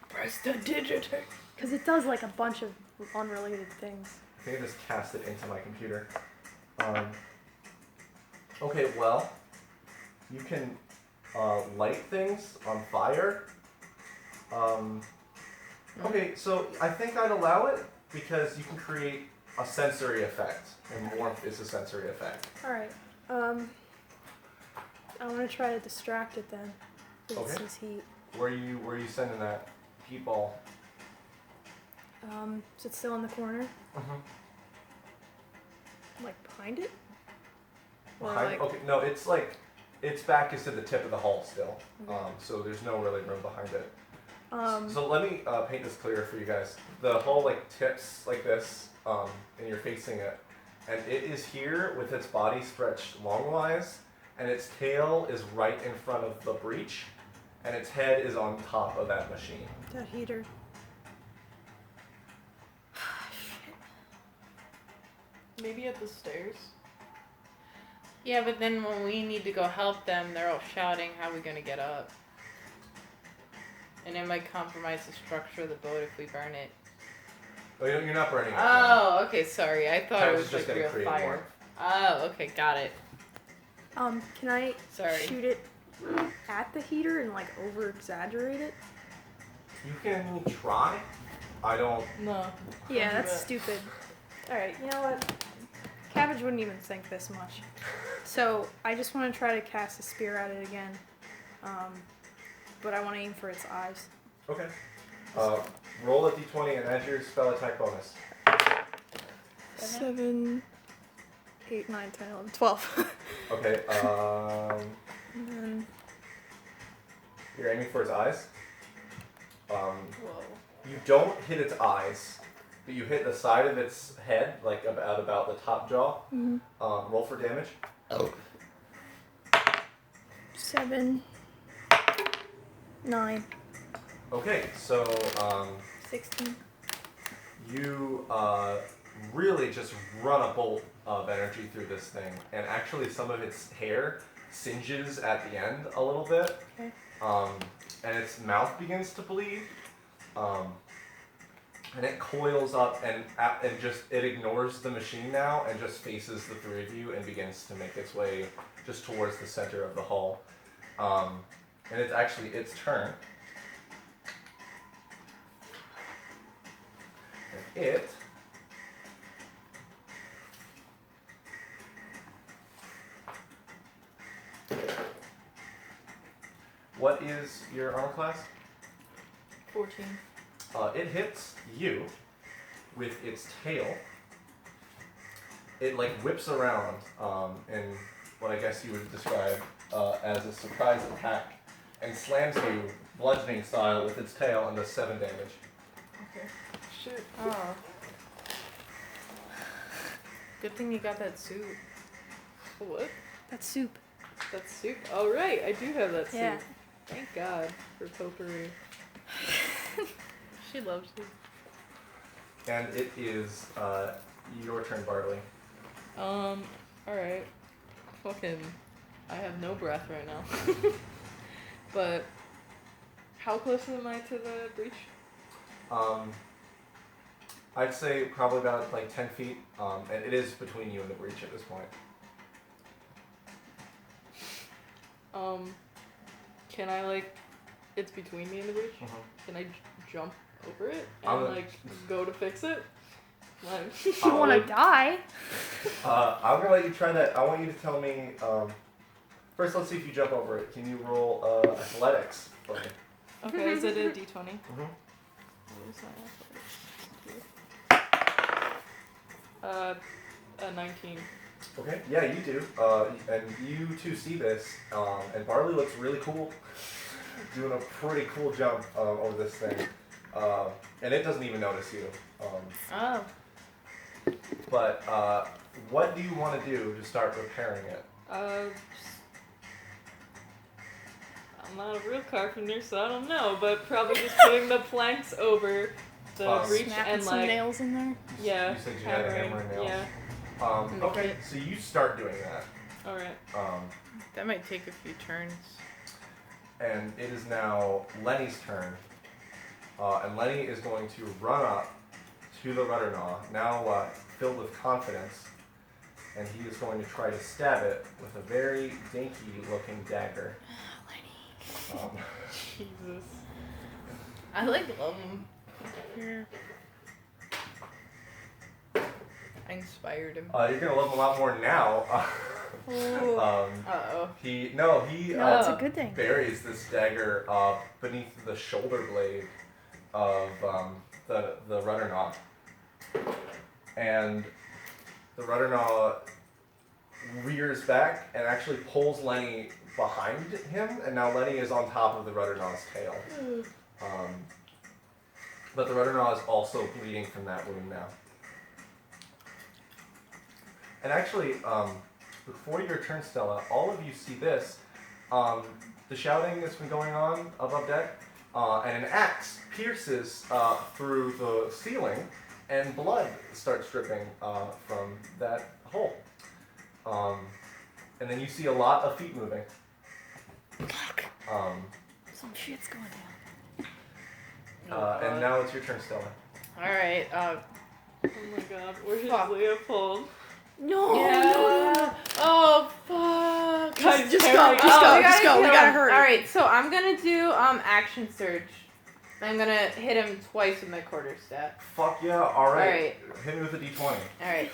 Prestidigitate. because it does like a bunch of unrelated things. I think I just cast it into my computer. Okay, well, you can light things on fire. Okay, so I think I'd allow it because you can create a sensory effect, and warmth is a sensory effect. Alright. I want to try to distract it then. If Okay. it sees heat. Where are you sending that heat ball? Is it still in the corner? Mm-hmm. Like behind it? Or Behind? like, Okay, no, its back is to the tip of the hull still. So there's no really room behind it. So let me paint this clearer for you guys. The hull like tips like this, and you're facing it, and it is here with its body stretched longwise, and its tail is right in front of the breach, and its head is on top of that machine. that heater. Maybe at the stairs. Yeah, but then when we need to go help them, they're all shouting, how are we gonna get up? And it might compromise the structure of the boat if we burn it. Oh, you're not burning it. Oh, okay, sorry. I thought it Tempest was is just like gonna real create fire. warmth. Oh, okay, got it. Can I Sorry. shoot it at the heater and like over exaggerate it? You can try. I don't. No. Yeah, do that's that. stupid. Alright, you know what? Cabbage wouldn't even think this much. So I just want to try to cast a spear at it again. But I want to aim for its eyes. Okay. Roll a d20 and add your spell attack bonus. 7, 8, 9, 10, 11, 12. Okay. And then You're aiming for its eyes. Whoa. You don't hit its eyes, but you hit the side of its head, like about the top jaw. Mm-hmm. Roll for damage. 7, 9, Okay, so 16. you really just run a bolt of energy through this thing, and actually some of its hair singes at the end a little bit. Okay. And its mouth begins to bleed. And it coils up and just it ignores the machine now and just faces the three of you and begins to make its way just towards the center of the hall. And it's actually its turn. And it what is your armor class? 14. It hits you with its tail. It like whips around in what I guess you would describe as a surprise attack and slams you bludgeoning style with its tail and does 7 damage. Okay. Shit. Oh. Good thing you got that suit. What? That's soup. That soup? Oh, right. I do have that soup. Yeah. Thank God for potpourri. She loves you. And it is your turn, Barley. Alright. Fucking, I have no breath right now. But, how close am I to the breach? I'd say probably about like 10 feet, and it is between you and the breach at this point. Can I like, it's between me and the breach? Mm-hmm. Can I jump over it and like go to fix it? Like, You want to die? I'm gonna let you try that. I want you to tell me. First, let's see if you jump over it. Can you roll athletics for me? okay, is it a d20? Mm-hmm. What is my athletics? A 19. Okay, yeah, you do. And you two see this, and Barley looks really cool, doing a pretty cool jump over this thing, and it doesn't even notice you. Oh. But what do you want to do to start repairing it? I'm not a real carpenter, so I don't know, but probably just putting the planks over the breach Snapping and some like, nails in there. yeah, You said you had a hammer and nails. yeah, Okay, so you start doing that. alright. That might take a few turns. And it is now Lenny's turn. And Lenny is going to run up to the rudder gnaw, now filled with confidence, and he is going to try to stab it with a very dainty-looking dagger. Lenny. Jesus. I like Yeah. I inspired him. You're gonna love him a lot more now. Ooh. Uh-oh. He No, that's a good thing. buries this dagger beneath the shoulder blade of the rudder gnaw, and the rudder gnaw rears back and actually pulls Lenny behind him, and now Lenny is on top of the rudder gnaw's tail. But the rudder gnaw is also bleeding from that wound now. And actually, before your turn, Stella, all of you see this. The shouting that's been going on above deck, and an axe pierces through the ceiling, and blood starts dripping from that hole. And then you see a lot of feet moving. Some shit's going down. And now it's your turn, Stella. Alright, Oh my god, where's Fuck. Leopold? No. yeah. Oh, fuck. Just go. We We kill gotta him. hurry. Alright, so I'm gonna do action surge. I'm gonna hit him twice with my quarterstaff. Fuck yeah, alright. Alright. Hit me with a d20. Alright.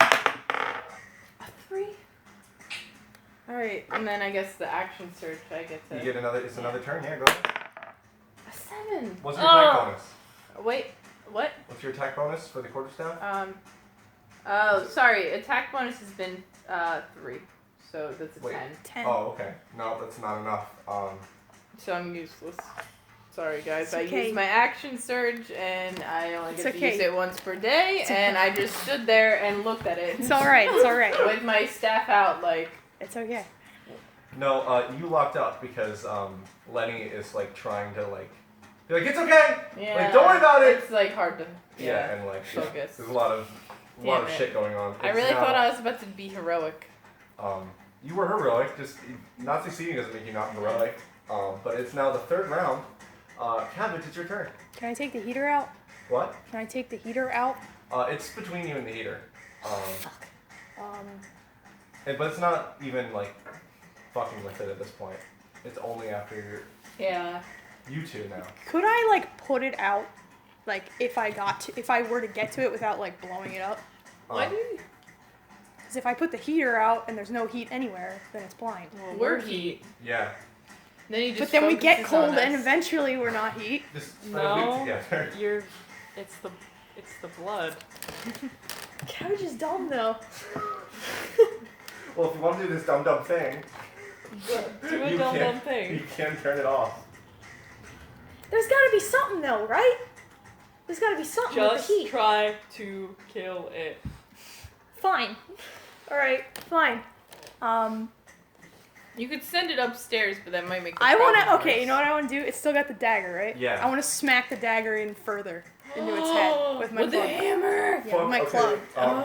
A 3. Alright, and then I guess the action surge I get to. You get another, it's another turn, yeah, go ahead. A 7. What's your attack bonus? Wait, what? What's your attack bonus for the quarterstaff? Oh, sorry. Attack bonus has been 3, so that's a Wait. 10. 10. Oh, okay. No, that's not enough. So I'm useless. Sorry, guys. It's I okay. used my action surge, and I only It's get to okay. use it once per day, It's and okay. I just stood there and looked at it. It's alright, it's alright. With my staff out, like... It's okay. No, you locked up because Lenny is like trying to like be like, it's okay. Yeah, Like, don't worry about it. It's like hard to Yeah, and like focus. there's a lot of Damn it. shit going on. I It's really now- thought I was about to be heroic. You were heroic. Just not succeeding doesn't make you not heroic. But it's now the third round. Cabbage, it's your turn. Can I take the heater out? What? Can I take the heater out? It's between you and the heater. Um, But it's not even like fucking with it at this point. It's only after Yeah. you two now. could I like put it out? Like if I were to get to it without like blowing it up? Why do you... Because if I put the heater out and there's no heat anywhere, then it's blind. Well, We're heat. Yeah. Then you just But then we get focuses on cold and us. eventually we're not heat. Just put No. it together. It's the blood. Cabbage is dumb though. Well, if you want to do this dumb thing, Do a you dumb can thing. You can turn it off. There's gotta be something though, right? There's gotta be something with Just the heat. try to kill it. Fine. Alright, fine. You could send it upstairs, but that might make the I wanna, problem okay, worse. you know what I wanna do? It's still got the dagger, right? Yeah. I wanna smack the dagger in further into its head with my With the club. hammer! Yeah, with my Okay, club.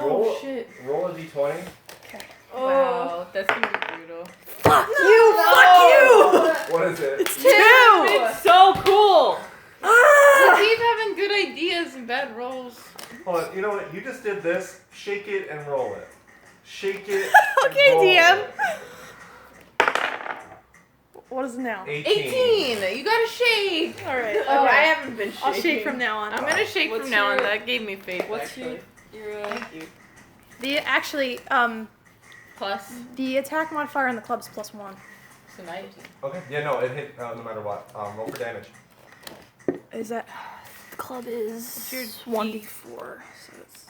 roll, shit. roll a d20. Okay. Wow, that's gonna be brutal. Fuck you! Fuck you! What is it? It's 2! It's so cool! Ah! Keep having good ideas and bad rolls. Hold on, you know what? You just did this. Shake it and roll it. Shake it. Okay, and roll DM. it. What is it now? 18! You gotta shake! Alright, okay. Oh, I haven't been shaking. I'll shake from now on. I'm gonna shake What's from now on. your- That gave me faith. What's actually. your Thank you. Plus, The attack modifier on the club's +1. so 19. Okay. Yeah, no, it hit no matter what. Roll for damage. Is that the club is your 1d4, so it's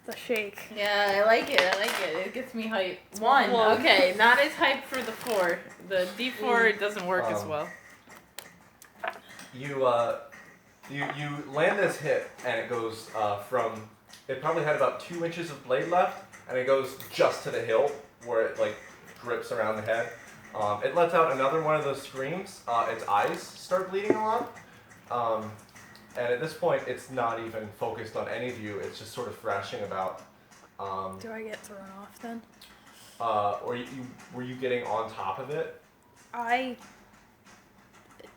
the shake. Yeah, I like it. It gets me hype. 1. Okay, not as hype for the 4. The D4 doesn't work as well. You land this hit and it goes from. It probably had about 2 inches of blade left, and it goes just to the hilt where it like grips around the head. It lets out another one of those screams. Its eyes start bleeding a lot. And at this point, it's not even focused on any of you. It's just sort of thrashing about. Do I get thrown off then? Or were you getting on top of it?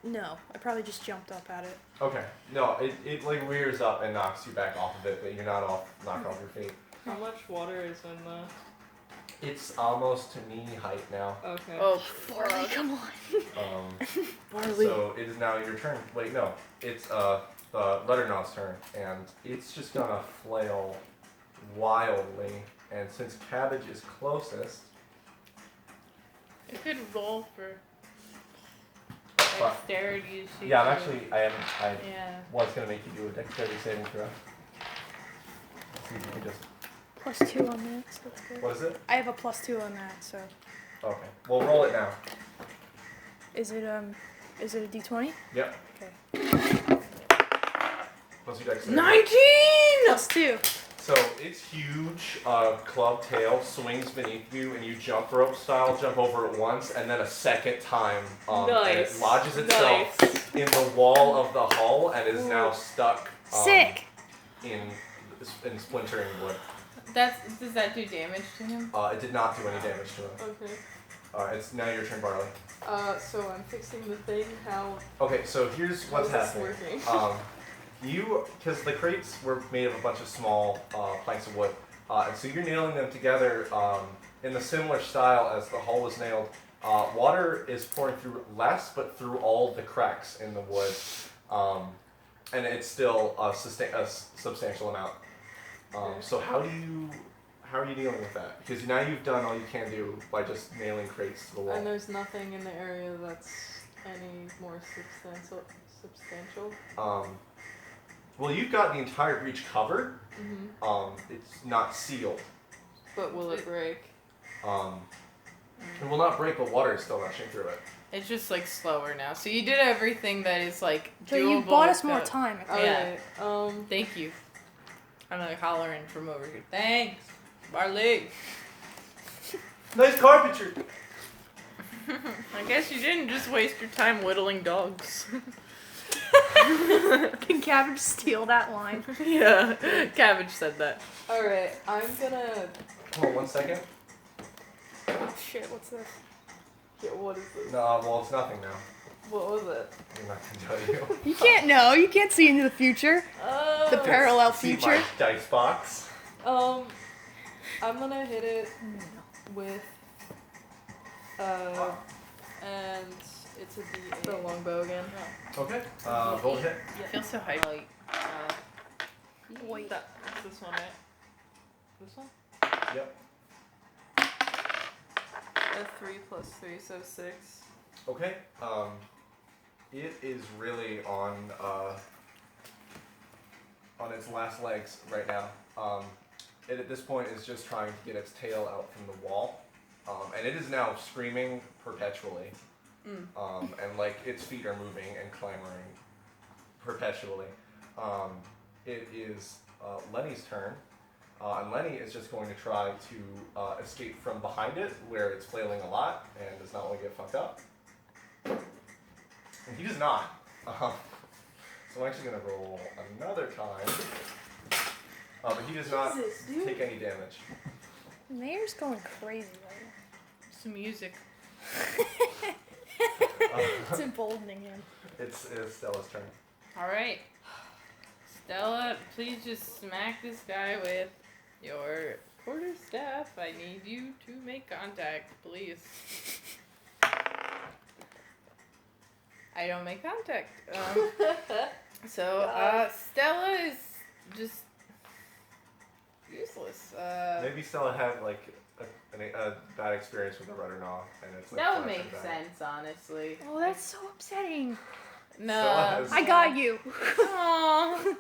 No, I probably just jumped up at it. Okay. No, it like rears up and knocks you back off of it, but you're not knocked off your feet. How much water is in the... It's almost to knee height now. Okay. Oh, Barley, come on. Barley. So it is now your turn. Wait, no. It's Letternaw's turn, and it's just gonna flail wildly. And since Cabbage is closest, I could roll for fuck. dexterity. Yeah, I Yeah. was gonna make you do a dexterity saving throw. See if you can just. +2 on that, so that's good. What is it? I have a +2 on that, so. Okay. Well, roll it now. Is it a d20? Yep. Okay. Plus your dexterity. 19! +2. So it's huge. Club tail swings beneath you, and you jump rope style, jump over it once, and then a second time, and Nice. it lodges itself in the wall of the hull and is now stuck. Sick! In splintering wood. Does that do damage to him? It did not do any damage to him. Okay. It's now your turn, Barley. So I'm fixing the thing. How Okay, so here's what's is this happening. working? Because the crates were made of a bunch of small planks of wood, and so you're nailing them together in the similar style as the hull was nailed. Water is pouring through less, but through all the cracks in the wood, and it's still a substantial amount. So how are you dealing with that? Because now you've done all you can do by just nailing crates to the wall. And there's nothing in the area that's any more substantial. Well, you've got the entire breach covered. Mm-hmm. It's not sealed. But will it break? It will not break, but water is still rushing through it. It's just like slower now. So you did everything that is like So doable. you bought us more without- time. Yeah. Alright, Thank you. I'm like hollering from over here. Thanks, Barley. Nice carpentry. I guess you didn't just waste your time whittling dogs. Can Cabbage steal that line? Yeah, Cabbage said that. alright, I'm gonna... Hold on 1 second. Shit, what's this? Yeah, what is this? No, well, it's nothing now. What was it? I'm not gonna tell you. You can't know. You can't see into the future. Oh! The parallel See future. my dice box. I'm gonna hit it with, and it's a D8. The longbow again. Okay. Roll hit. I feel so hyped. Like, Wait. It's this one, right? This one? Yep. A 3 plus 3, so 6. Okay. It is really on its last legs right now. It at this point is just trying to get its tail out from the wall, and it is now screaming perpetually. And like its feet are moving and clamoring perpetually. It is Lenny's turn, and Lenny is just going to try to escape from behind it, where it's flailing a lot and does not want to get fucked up. And he does not. So I'm actually going to roll another time. But he does not take any damage. Mayor's going crazy right Some music. now. It's emboldening him. It's Stella's turn. Alright. Stella, please just smack this guy with your quarterstaff. I need you to make contact, please. I don't make contact. So Stella is just useless. Maybe Stella had like a bad experience with the Ruddernaw, and it's like That would flashing make back. sense, honestly. Oh, that's so upsetting. No. Stella has- I got you. Aww.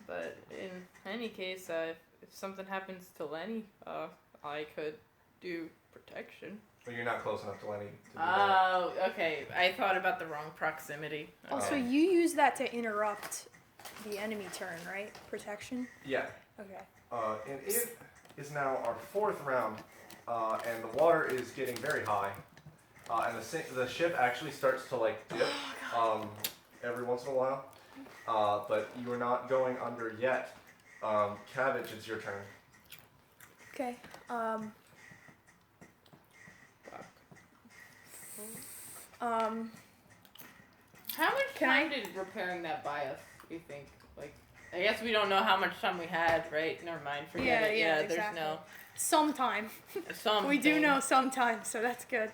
But in any case, if something happens to Lenny, I could do protection. But you're not close enough to Lenny to do that. Oh, okay. I thought about the wrong proximity. Also, you use that to interrupt the enemy turn, right? Protection? Yeah. Okay. And it is now our 4th round, and the water is getting very high. And the ship actually starts to like dip every once in a while. But you are not going under yet. Cabbage, it's your turn. Okay. How much time did repairing that buy us, you think? Like, I guess we don't know how much time we had, right? Never mind, forget it. Yeah, exactly. there's Sometime. some. We do know sometime, so that's good.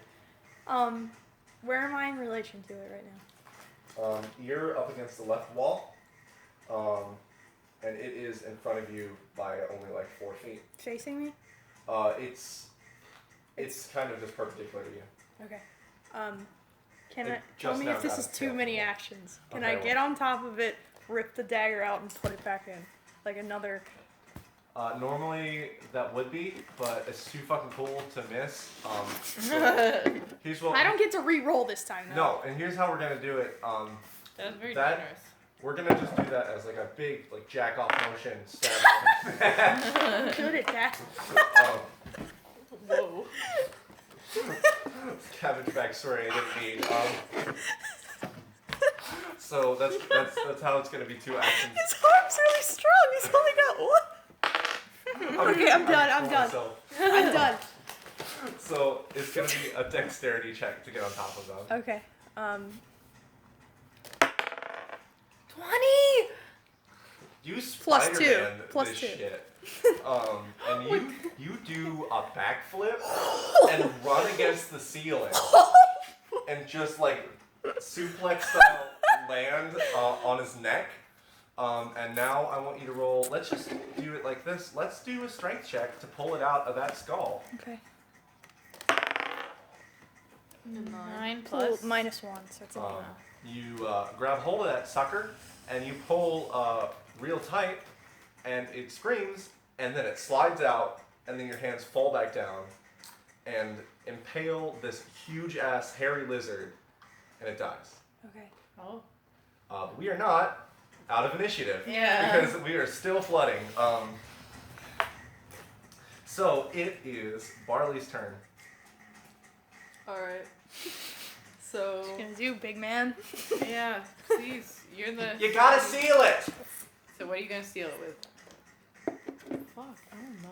Where am I in relation to it right now? You're up against the left wall, and it is in front of you by only like 4 feet. Facing me? It's kind of just perpendicular to you. Okay. Can It I tell just me now if this got is its too tail many full. actions? Can Okay, I get on top of it, rip the dagger out, and put it back in? Like another. Normally that would be, but it's too fucking cool to miss. So here's what I don't get to re-roll this time, though. No, and here's how we're gonna do it. That was very That- generous. We're gonna just do that as like a big like jack off motion. Stab. Good at that. Whoa. Cabbage backstory I didn't need. So that's how it's gonna be 2 actions. His arm's really strong. He's only got one. Okay, I'm done. I'm done. myself. I'm done. So it's gonna be a dexterity check to get on top of them. Okay. 20. You Plus Spider-Man 2. Plus this 2. shit. And you do a backflip and run against the ceiling and just like suplex style land on his neck. And now I want you to roll. Let's just do it like this. Let's do a strength check to pull it out of that skull. Okay. 9 Pull plus. -1, so it's a You grab hold of that sucker and you pull real tight, and it screams, and then it slides out and then your hands fall back down and impale this huge-ass hairy lizard, and it dies. Okay. Oh. But we are not out of initiative. Yeah. Because we are still flooding. So it is Barley's turn. Alright. So. What you gonna do, big man? Yeah, please. You're the. You gotta seal it! So what are you gonna seal it with? Fuck, I don't know.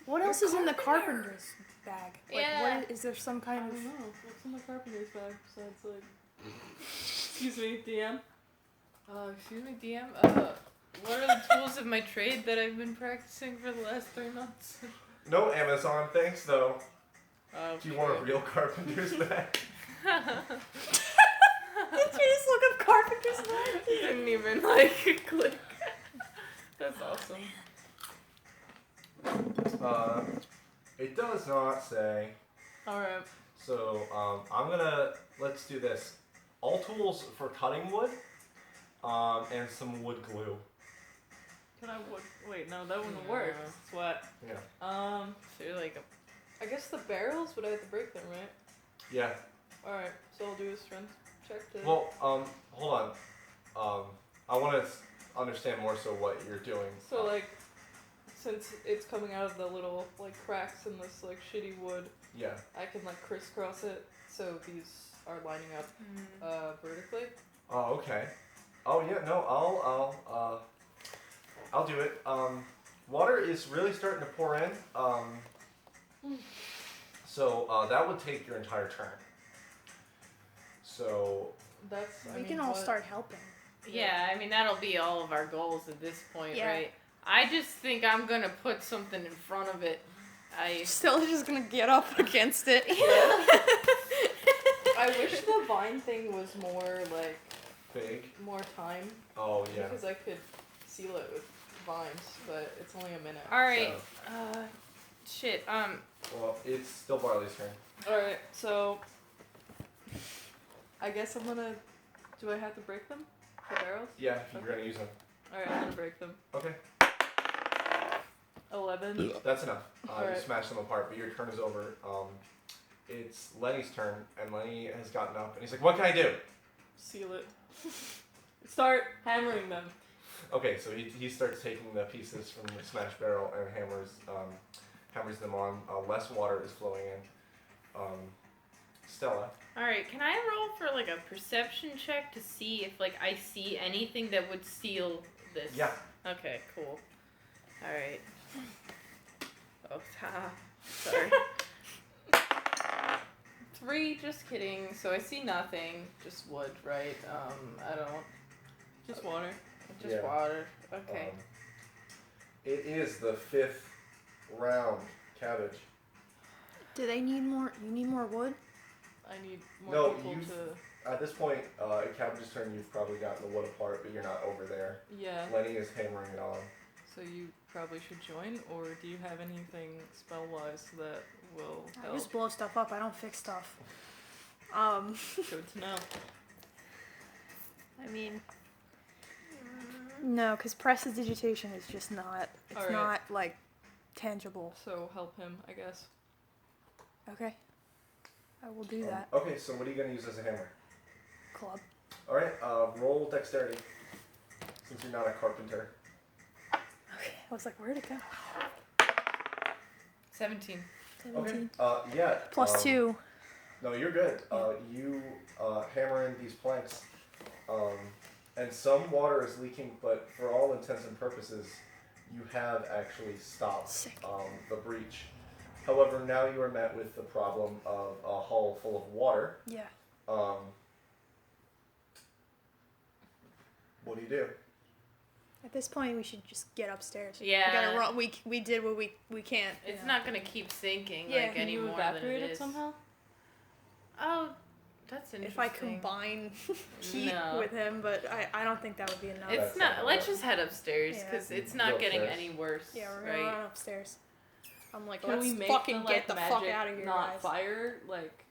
What else is in the carpenter's bag? Like, Yeah. is there some I kind don't of... know. What's in the carpenter's bag besides, like. Excuse me, DM? Excuse me, DM. What are the tools of my trade that I've been practicing for the last 3 months? No Amazon, thanks though. Oh, Do you want a real carpenter's bag? Did you just look up carpenter's bag? Didn't even like click. That's awesome. It does not say. Alright. So, let's do this. All tools for cutting wood, and some wood glue. Can I wait, no, that wouldn't work. No. It's wet. Yeah. So you're like I guess the barrels would I have to break them, right? Yeah. Alright, so I'll do a strength check to. Well, hold on. I want to understand more so what you're doing. So like, since it's coming out of the little like cracks in this like shitty wood, Yeah. I can like crisscross it so these are lining up vertically. Oh, okay. Oh, yeah. No, I'll do it. Water is really starting to pour in. So that would take your entire turn. So That's We can all start helping. yeah. I mean that'll be all of our goals at this point, Yeah. right? I just think I'm gonna put something in front of it. Still just gonna get up against it. I wish the vine thing was more like big. more time Oh, yeah. because I could seal it with vines, but it's only a minute. All right. So, Shit. well, it's still Barley's turn. Alright, so I guess I'm gonna. Do I have to break them? The barrels? Yeah, if you're gonna use them. Alright, I'm gonna break them. Okay. 11. That's enough. You Alright. smash them apart, but your turn is over. It's Lenny's turn, and Lenny has gotten up, and he's like, "What can I do?" Seal it. Start hammering them. Okay, so he starts taking the pieces from the smash barrel and hammers them on. Less water is flowing in. Stella. All right. Can I roll for like a perception check to see if like I see anything that would seal this? Yeah. Okay. Cool. All right. Oh, haha. Sorry. 3. Just kidding. So I see nothing. Just wood, right? I don't. Just water. Just Yeah. water. Okay. It is the 5th round. Cabbage. Do they need more? You need more wood? I need more No, people you've- to. At this point, at Cabbage's turn, you've probably gotten the wood apart, but you're not over there. Yeah. Lenny is hammering it on. So you probably should join, or do you have anything spell-wise that will I help? just blow stuff up. I don't fix stuff. Good to know. I mean, no, because prestidigitation is just not. It's Alright. not like tangible. So help him, I guess. Okay, I will do that. Okay, so what are you going to use as a hammer? Club. Alright, roll dexterity. Since you're not a carpenter. Okay, I was like, where'd it go? 17. 17. Okay. Yeah. Plus 2. No, you're good. You hammer in these planks, and some water is leaking, but for all intents and purposes, you have actually stopped Sick. the breach. However, now you are met with the problem of a hull full of water. Yeah. What do you do? At this point, we should just get upstairs. Yeah. We gotta run. We did what we can't. It's you know. not gonna keep sinking Yeah. like Can any you more evaporate than it it is. somehow? Oh, that's interesting. If I combine heat No. with him, but I don't think that would be enough. It's That's not. not Let's work. just head upstairs Yeah. because it's Go not getting upstairs. any worse. Yeah, we're gonna right. run upstairs. I'm like, Can let's we make fucking the, like, get the magic fuck out of here, not guys. fire like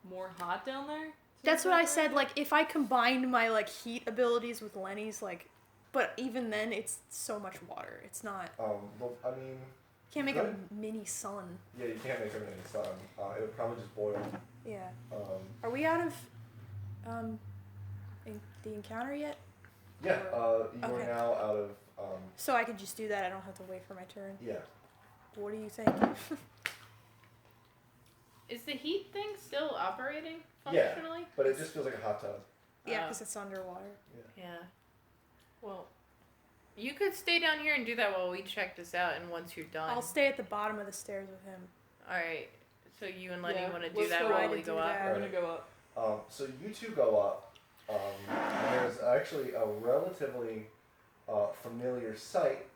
more hot down there? to That's what I evaporate said. it? Like, if I combined my like heat abilities with Lenny's, like, but even then, it's so much water. It's not. Well, I mean, Can't make Good. a mini sun. Yeah, you can't make them in the sun. It would probably just boil. Yeah. Um, Are we out of the encounter yet? yeah, you are Okay. now out of. So I could just do that. I don't have to wait for my turn. Yeah. What do you think? Is the heat thing still operating Yeah. functionally? But it just feels like a hot tub. Yeah, because it's underwater. Yeah. Well, You could stay down here and do that while we check this out, and once you're done. I'll stay at the bottom of the stairs with him. Alright. So you and Lenny Yeah, want to do let's that go while right we to go do up? that. we're gonna go up. So you two go up, and there's actually a relatively familiar sight.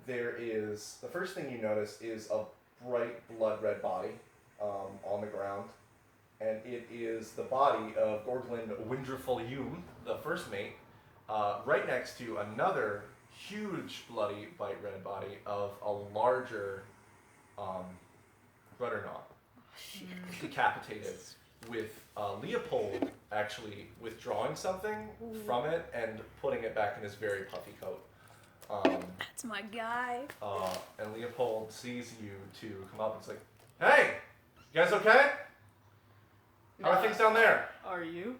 There is, the first thing you notice is a bright blood red body on the ground, and it is the body of Gorglin Windreful the first mate, right next to another huge bloody bright red body of a larger Rudderknot, decapitated, with Leopold actually withdrawing something from it and putting it back in his very puffy coat. That's my guy. And Leopold sees you two come up and is like, "Hey, you guys okay? How are things down there?" Are you?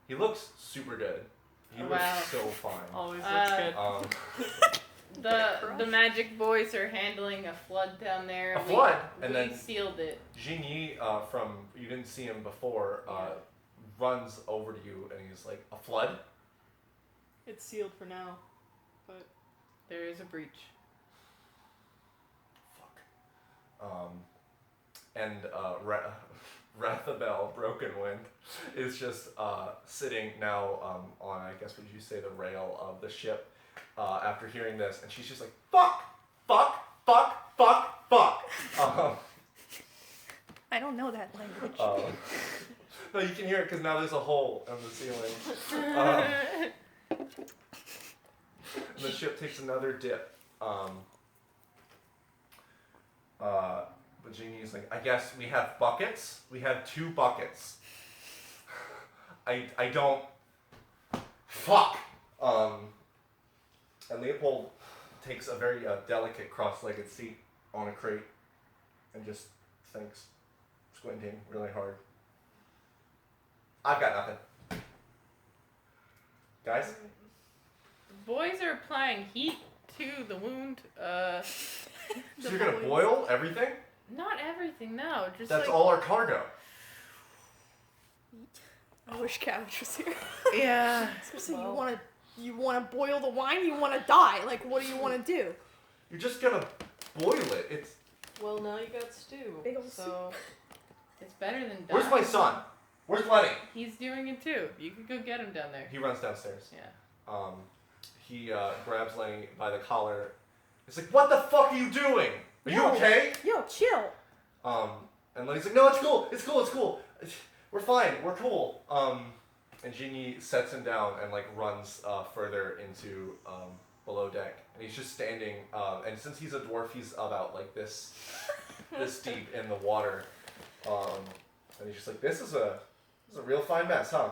He looks super good. He Wow. looks so fine. Always looks good. The magic boys are handling a flood down there. A flood? And we then- sealed it. Jinyi, from, you didn't see him before, runs over to you and he's like, "A flood?" It's sealed for now, but There is a breach. Fuck. And Rathabel, Broken Wind, is just sitting now on, I guess, would you say, the rail of the ship after hearing this, and she's just like, "Fuck! Fuck! Fuck! Fuck! Fuck!" I don't know that language. No, you can hear it because now there's a hole in the ceiling. And the ship takes another dip. But Jeannie's like, "I guess we have buckets. We have 2 buckets." I don't. Fuck. And Leopold takes a very delicate cross-legged seat on a crate and just thinks, squinting really hard. "I've got nothing." Guys? Boys are applying heat to the wound. So you're gonna boil everything? Not everything, no. Just That's like, all our cargo. I wish Cabbage was here. Yeah. So Well- you wanna boil the wine? You wanna die? Like, what do you wanna do? You're just gonna boil it. It's. Well, now you got stew. Big ol' So It's better than dying. Where's my son? Where's Lenny? He's doing it too. You could go get him down there. He runs downstairs. Yeah. He grabs Lenny by the collar. He's like, "What the fuck are you doing? Are you No. okay?" Yo, chill. And Lenny's like, "No, it's cool. It's cool. It's cool. We're fine. We're cool." And Genie sets him down and like runs further into below deck, and he's just standing. And since he's a dwarf, he's about like this deep in the water. And he's just like, "This is a real fine mess, huh?"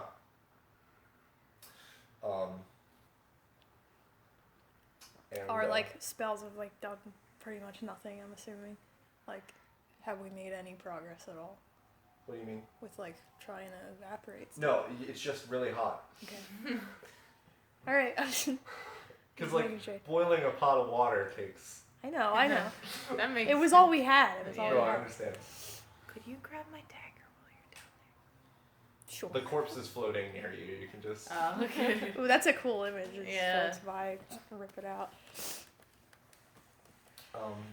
And, Our like spells have like done pretty much nothing. I'm assuming. Like, have we made any progress at all What do you mean? with like trying to evaporate stuff? No, it's just really hot. Okay. All right. Because Just like making sure. boiling a pot of water takes. I know. That makes It was sense. all we had. It was all Yeah. we No, I had. understand. Could you grab my dagger while you're down Sure. The corpse is floating near you. You can just. there? Oh, okay. Ooh, that's a cool image. It just Yeah. floats by, rip it out.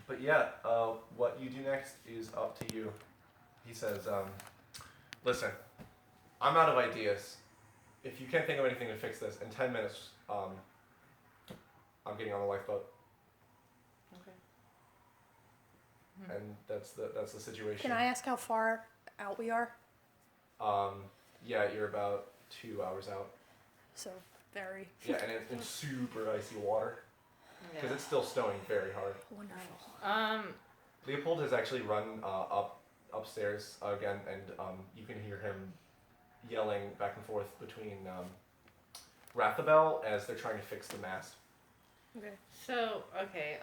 But yeah, what you do next is up to you. He says, "Listen, I'm out of ideas. If you can't think of anything to fix this, in 10 minutes, I'm getting on the lifeboat." Okay. And that's the situation. Can I ask how far out we are? Yeah, you're about 2 hours out. So very Yeah, and in super icy water. Because Yeah. it's still snowing very hard. wonderful. Leopold has actually run upstairs again, and you can hear him yelling back and forth between Rathabel as they're trying to fix the mast. Okay. So, okay,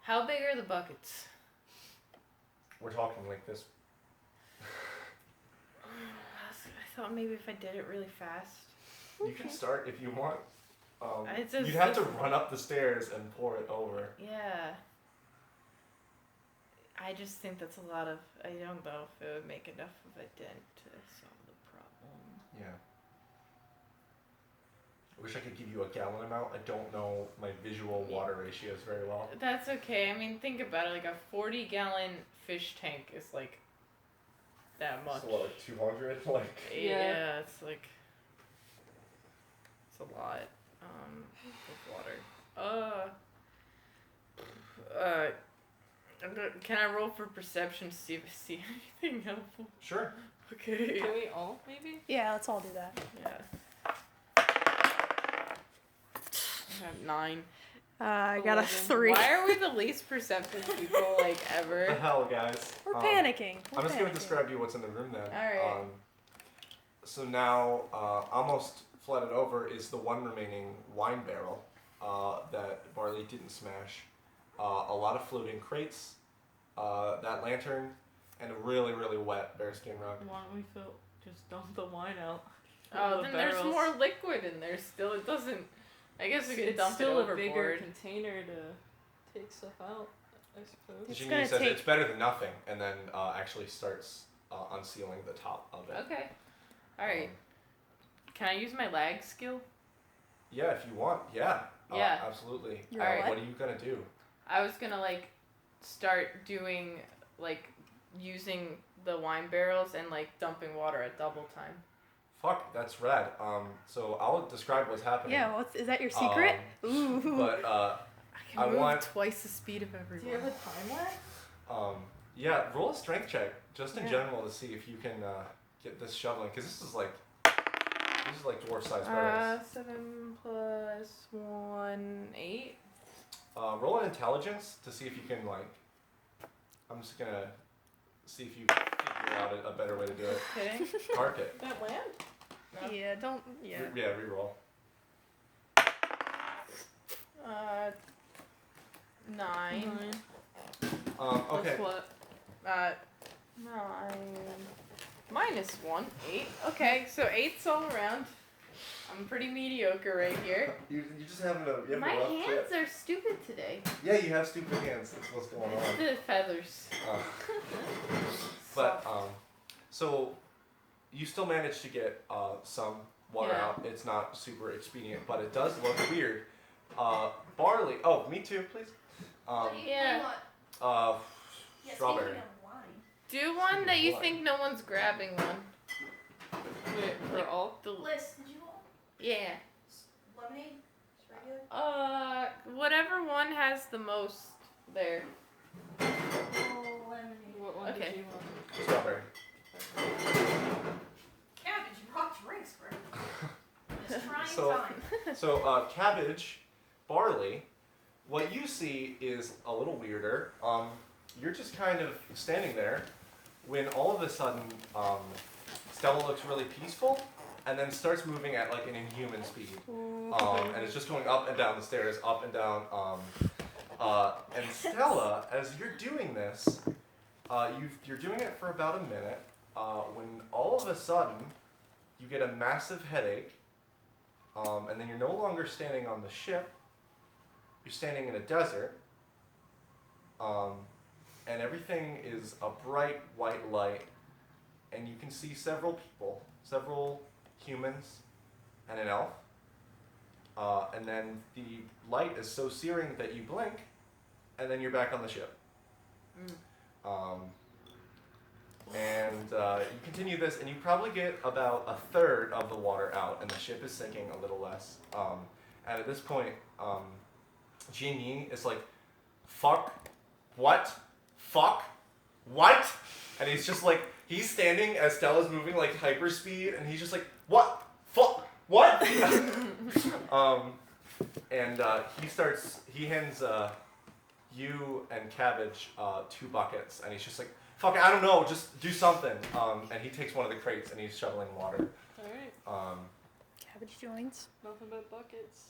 how big are the buckets? We're talking like this. I thought maybe if I did it really fast. You can start if you want. It's just- You'd have to run up the stairs and pour it over. Yeah. I just think that's a lot of. I don't know if it would make enough of a dent to solve the problem. Yeah. I wish I could give you a gallon amount. I don't know my visual water ratios very well. That's okay. I mean, think about it. Like a 40-gallon fish tank is like that much. So what, like 200? Like. Yeah, it's like. It's a lot of water. Can I roll for perception to see if I see anything helpful? Sure. Okay. Can we all, maybe? Yeah, let's all do that. Yeah. I have 9. I got a 11. 3. Why are we the least perceptive people like The ever? hell, guys. We're panicking. I'm just going to describe you what's in the room then. Alright. So now, almost flooded over is the one remaining wine barrel that Barley didn't smash. A lot of floating crates, that lantern, and a really, really wet bearskin rug. Why don't we just dump the wine out? Oh, The then there's barrels. more liquid in there still. It doesn't. I guess we could It's dump still it a bigger overboard. container to take stuff out, I suppose. It's Jinyi gonna says take- it's better than nothing, and then actually starts unsealing the top of it. Okay. Alright. Can I use my lag skill? Yeah, if you want, yeah. Yeah. Absolutely. You're Alright. What are you gonna do? I was gonna like start doing like using the wine barrels and like dumping water at double time. Fuck, that's rad. So I'll describe what's happening. Yeah, is that your secret? Ooh. But I can I move want- twice the speed of everyone. Do you have a time lag? yeah, roll a strength check just in Yeah. general to see if you can get this shoveling, because this is like dwarf sized barrels. 7 plus 1, 8. Roll an intelligence to see if you can like. I'm just gonna see if you figure out a better way to do it. Okay. Park it. That land? No. Yeah, don't. Yeah. Yeah, reroll. 9. Okay. Plus what? 9. Minus 1, 8. Okay, so 8's all around. I'm pretty mediocre right here. You just have a My rough hands trip. are stupid today. Yeah, you have stupid hands. That's what's going on. The feathers. But so you still manage to get some water Yeah. out. It's not super expedient, but it does look weird. Barley. Oh, me too, please. Yeah. Strawberry. Do one that you think no one's grabbing one. Wait, for all? Liz, did you want Yeah. lemonade? Just regular? Whatever one has the most there. Oh, lemonade. What one Okay. did you want? Strawberry. Cabbage, you rocked drinks, bro. It's trying So- time. So cabbage, barley. What you see is a little weirder. You're just kind of standing there when all of a sudden Stella looks really peaceful and then starts moving at like an inhuman speed. And it's just going up and down the stairs, up and down. And Stella, as you're doing this, you're doing it for about a minute. When all of a sudden you get a massive headache, and then you're no longer standing on the ship. You're standing in a desert, and everything is a bright white light, and you can see several people, several humans, and an elf. And then the light is so searing that you blink, and then you're back on the ship. And you continue this, and you probably get about a third of the water out, and the ship is sinking a little less. And at this point, Jinyi is like, fuck, what, fuck, what? And he's just like, he's standing as Stella's moving like hyperspeed, and he's just like, what, fuck, what? And he hands you and Cabbage 2 buckets, and he's just like, fuck it, I don't know, just do something. And he takes one of the crates, and he's shoveling water. Alright, Cabbage joins. nothing but buckets.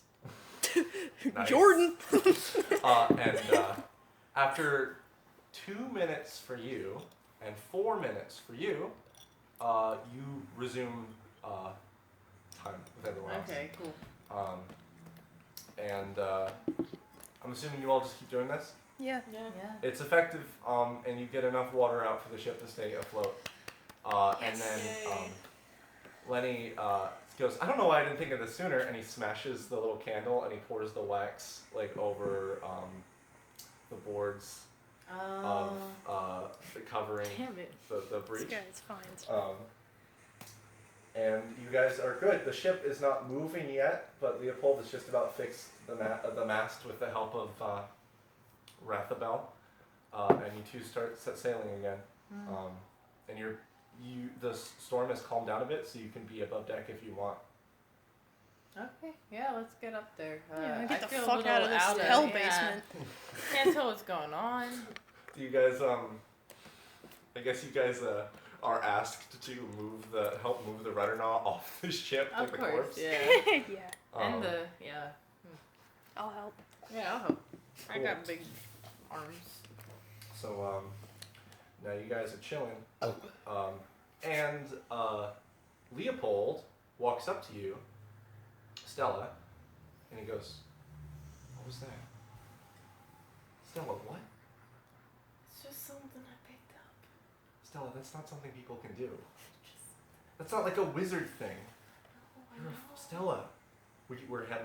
Nice. Jordan. And after 2 minutes for you and 4 minutes for you, you resume time with everyone else. Okay, cool. And I'm assuming you all just keep doing this? Yeah. Yeah. It's effective, and you get enough water out for the ship to stay afloat. And then Lenny goes, I don't know why I didn't think of this sooner, and he smashes the little candle and he pours the wax over the boards of covering Damn it. the breach. This guy's fine. And you guys are good. The ship is not moving yet, but Leopold has just about fixed the mast with the help of Rathabel, and you two start sailing again. And the storm has calmed down a bit, so you can be above deck if you want. Okay, yeah, let's get up there. Yeah, get I the feel a fuck out of little this hell yeah. basement. Can't tell what's going on. Do you guys I guess you guys are asked to help move the rudder knot off the ship Of with the course, corpse. yeah. Yeah. And I'll help. yeah, I'll help. I Cool. got big arms. So now you guys are chilling, and Leopold walks up to you, Stella, and he goes, "What was that?" Stella, what? It's just something I picked up. Stella, that's not something people can do. That's not like a wizard thing. You're Stella. We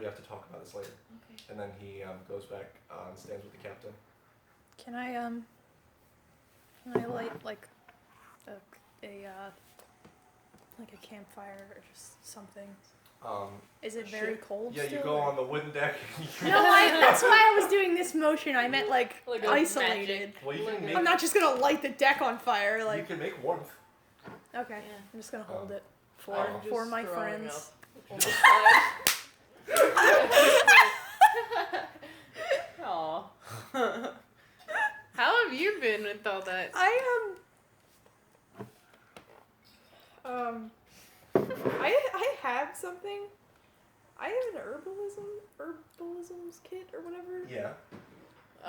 have to talk about this later. Okay. And then he goes back and stands with the captain. Can I light like a campfire or just something? Is it very cold? Yeah, still, you go or- on the wooden deck. No, that's why I was doing this motion. I meant like Like a isolated. Well, you can make. I'm not just gonna light the deck on fire. You Like, can make warmth. okay, Yeah. I'm just gonna hold it Oh. for Just my throwing friends. Aw. How have you been with all that? I have something. I have an herbalisms kit or whatever. Yeah.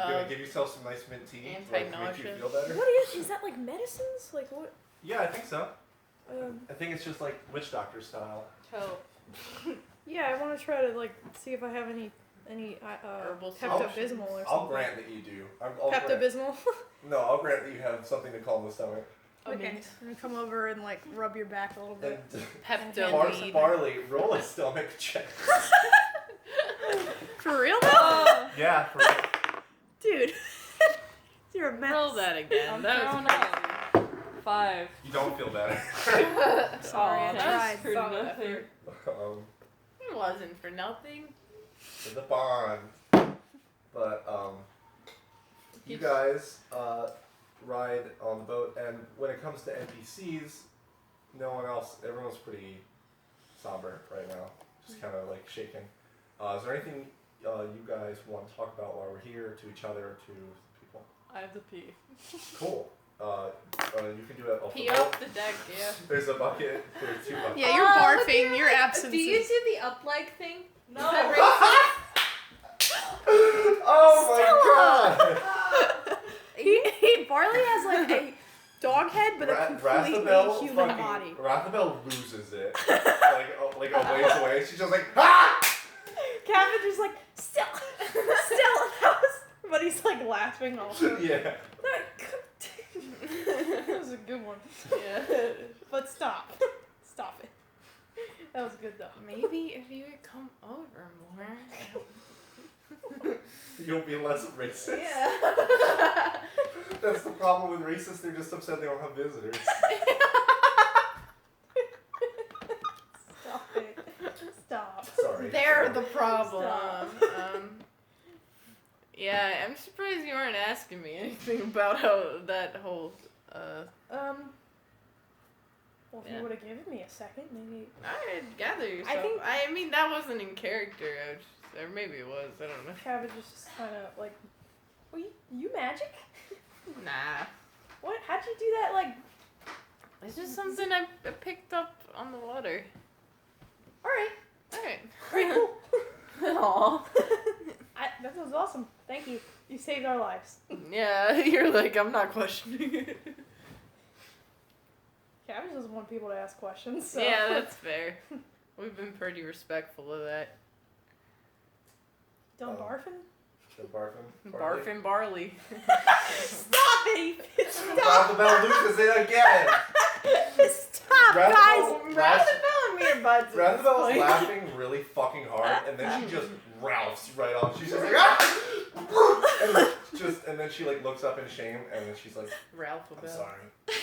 You're gonna give yourself some nice mint tea to make you anti-nauseous. feel better. What is that like medicines? Like what? Yeah, I think so. Um, I think it's just like witch doctor style. yeah, I want to try to like see if I have any Herbal Pepto-Bismol or something. I'll grant that you do. I'll grant, Pepto-Bismol. no, I'll grant that you have something to calm the stomach. Okay, I'm gonna come over and like rub your back a little And bit. Pepto Barley, roll a stomach check. For real though? Yeah, for real. Dude. You're a mess. Roll that again. I'm That throwing was up. 5. You don't feel better. Sorry, I That's tried. for nothing. It wasn't for nothing. For the bond. But you guys ride on the boat, and when it comes to NPCs, no one else. Everyone's pretty somber right now, just kind of like shaken. Is there anything you guys want to talk about while we're here, to each other, to people? I have to pee. Cool. You can do it off the Pee boat. off the deck, yeah. There's a bucket. There's 2 buckets. Yeah, you're barfing. Your absence. Do you do the up-like thing? No. Oh my god! Barley has like a dog head, but a completely human body. Rathabel loses it. like a ways away. She's just like, ah! Cabbage is like, still, that was, but he's like laughing all. Yeah. That was a good one. Yeah. But stop it. That was good though. Maybe if you would come over more. You'll be less racist. Yeah. That's the problem with racists. They're just upset they don't have visitors. Stop it. Stop. Sorry. They're the problem. Yeah, I'm surprised you aren't asking me anything about how that whole. Well, if Yeah. you would have given me a second, maybe. I'd gather yourself. I think- I mean, that wasn't in character. Or maybe it was. I don't know. Cabbage is just kind of like, well, you magic? Nah. What? How'd you do that? Like, It's just something I picked up on the water. all right, Alright. cool. Aw. that was awesome. Thank you. You saved our lives. Yeah, you're like, I'm not questioning it. Cabbage doesn't want people to ask questions, so. Yeah, that's fair. We've been pretty respectful of that. Done barfing? The barfin. Barfin' Barley. Stop it! Stop! Roundabout Lucas it again. Stop, guys! Roundabout and me are buds. Roundabout was laughing really fucking hard, and then she just Ralphs right off. She's just like, ah! and then she like looks up in shame, and then she's like, Ralph I'm about. sorry.